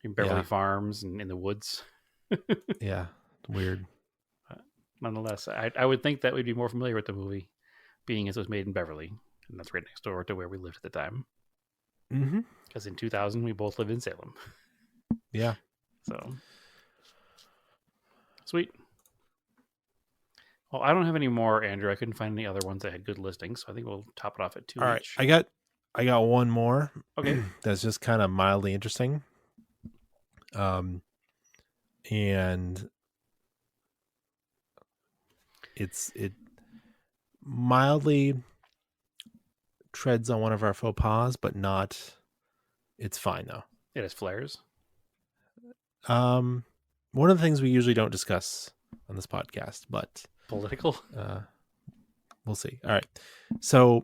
Speaker 5: in Beverly Farms and in the woods.
Speaker 3: Yeah, weird.
Speaker 5: Nonetheless, I would think that we'd be more familiar with the movie, being as it was made in Beverly, and that's right next door to where we lived at the time. Because in 2000, we both lived in Salem.
Speaker 3: Yeah.
Speaker 5: So, sweet. Well, I don't have any more, Andrew. I couldn't find any other ones that had good listings, so I think we'll top it off at 2
Speaker 3: All right.
Speaker 5: each.
Speaker 3: I got one more.
Speaker 5: Okay.
Speaker 3: That's just kind of mildly interesting. And it mildly treads on one of our faux pas, but not. It's fine though.
Speaker 5: It has flares.
Speaker 3: One of the things we usually don't discuss on this podcast, but
Speaker 5: Political.
Speaker 3: We'll see. All right. So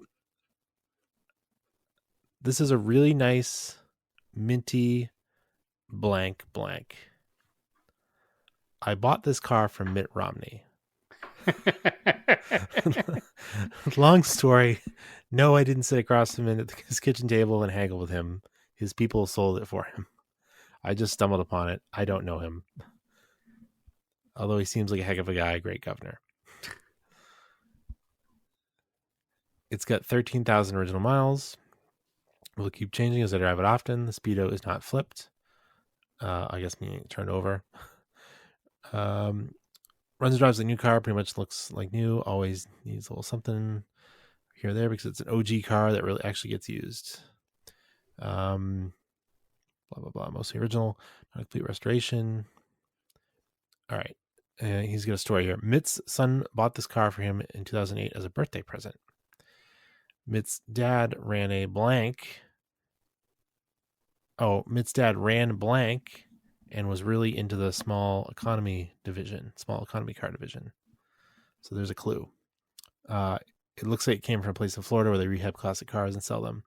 Speaker 3: this is a really nice minty blank. I bought this car from Mitt Romney. Long story. No, I didn't sit across from him at his kitchen table and haggle with him. His people sold it for him. I just stumbled upon it. I don't know him. Although he seems like a heck of a guy, a great governor. It's got 13,000 original miles. Will keep changing as I drive it often. The speedo is not flipped. I guess meaning turned over. Runs and drives like a new car. Pretty much looks like new. Always needs a little something here or there because it's an OG car that really actually gets used. Blah, blah, blah. Mostly original. Not a complete restoration. All right. He's got a story here. Mitt's son bought this car for him in 2008 as a birthday present. Mitt's dad ran blank and was really into the small economy car division. So there's a clue. It looks like it came from a place in Florida where they rehab classic cars and sell them.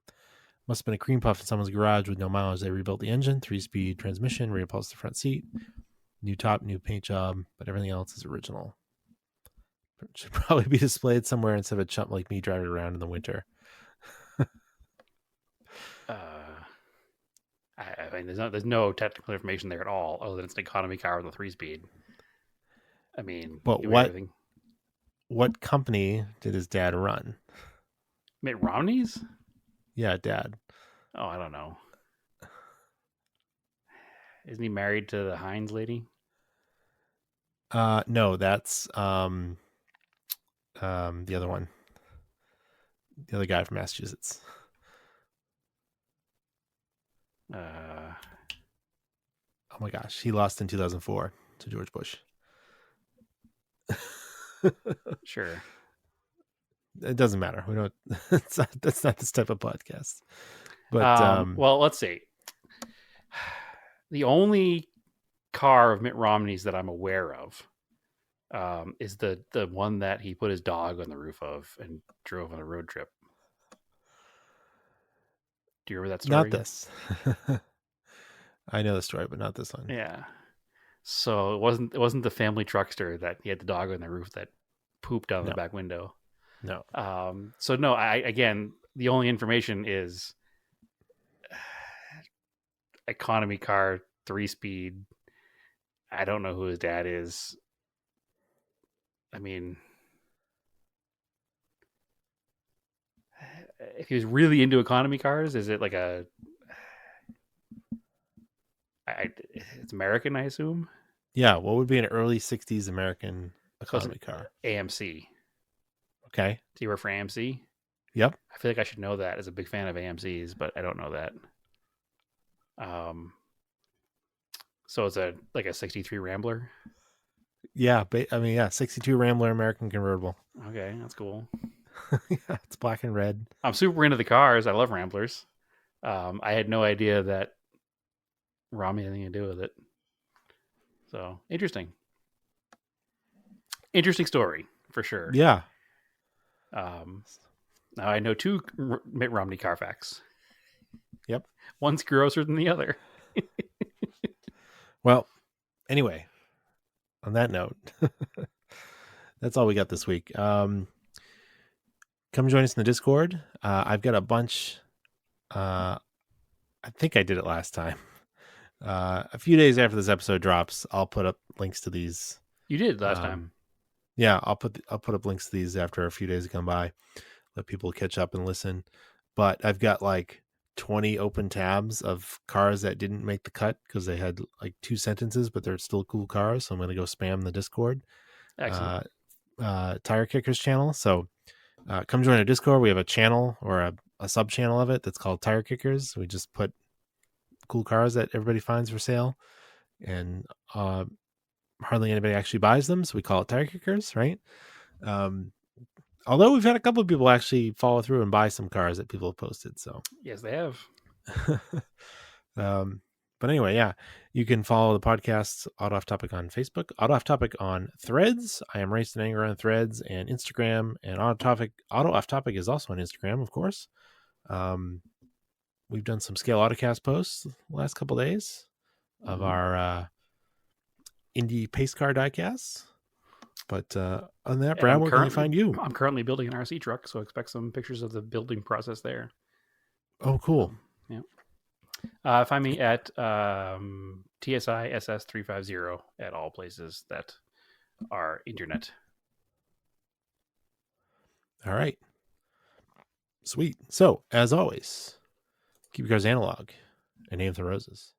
Speaker 3: Must have been a cream puff in someone's garage with no mileage. They rebuilt the engine, 3-speed transmission, reupholstered the front seat, new top, new paint job, but everything else is original. It should probably be displayed somewhere instead of a chump like me driving around in the winter.
Speaker 5: I mean, there's no technical information there at all, other than it's an economy car with a 3-speed. I mean,
Speaker 3: but what company did his dad run?
Speaker 5: Mitt Romney's?
Speaker 3: Yeah, dad.
Speaker 5: Oh, I don't know. Isn't he married to the Heinz lady?
Speaker 3: No, that's the other one. The other guy from Massachusetts. Oh my gosh, he lost in 2004 to George Bush.
Speaker 5: Sure.
Speaker 3: It doesn't matter. We don't. That's not this type of podcast. But
Speaker 5: well, let's see. The only car of Mitt Romney's that I'm aware of is the one that he put his dog on the roof of and drove on a road trip. Do you remember that story?
Speaker 3: Not this. I know the story, but not this one.
Speaker 5: Yeah. So it wasn't the family truckster that he had the dog on the roof that pooped out the back window.
Speaker 3: No.
Speaker 5: So no, again, the only information is economy car, 3-speed. I don't know who his dad is. I mean, if he was really into economy cars, is it like a? It's American, I assume.
Speaker 3: Yeah, what would be an early '60s American
Speaker 5: So it's
Speaker 3: economy car?
Speaker 5: AMC.
Speaker 3: Okay.
Speaker 5: Do you work for AMC?
Speaker 3: Yep.
Speaker 5: I feel like I should know that as a big fan of AMC's, but I don't know that. So it's a '63 Rambler.
Speaker 3: Yeah, I mean, yeah, '62 Rambler American convertible.
Speaker 5: Okay, that's cool.
Speaker 3: Yeah, it's black and red.
Speaker 5: I'm super into the cars. I love Ramblers. I had no idea that ROM had anything to do with it. So interesting. Interesting story for sure.
Speaker 3: Yeah.
Speaker 5: Now I know two Mitt Romney car facts.
Speaker 3: Yep.
Speaker 5: One's grosser than the other.
Speaker 3: Well, anyway, on that note, that's all we got this week. Come join us in the Discord. I've got a bunch. I think I did it last time. A few days after this episode drops, I'll put up links to these.
Speaker 5: You did last time.
Speaker 3: Yeah, I'll put up links to these after a few days have gone by. Let people catch up and listen. But I've got like 20 open tabs of cars that didn't make the cut because they had like 2 sentences, but they're still cool cars. So I'm going to go spam the Discord.
Speaker 5: Excellent.
Speaker 3: Tire Kickers channel. So come join our Discord. We have a channel or a sub channel of it that's called Tire Kickers. We just put cool cars that everybody finds for sale, and hardly anybody actually buys them, so we call it Tire Kickers, right? Although we've had a couple of people actually follow through and buy some cars that people have posted. So
Speaker 5: Yes, they have.
Speaker 3: But anyway, yeah, you can follow the podcast Auto Off Topic on Facebook, Auto Off Topic on Threads. I am Raced in Anger on Threads and Instagram, and Auto Off Topic is also on Instagram, of course. We've done some Scale Autocast posts the last couple of days of our indie pace car diecasts. But on that, Brad, where can we find you?
Speaker 5: I'm currently building an RC truck, so expect some pictures of the building process there.
Speaker 3: Oh, cool.
Speaker 5: Yeah. Find me at TSI SS 350 at all places that are internet.
Speaker 3: All right. Sweet. So, as always, keep your cars analog and aim for the roses.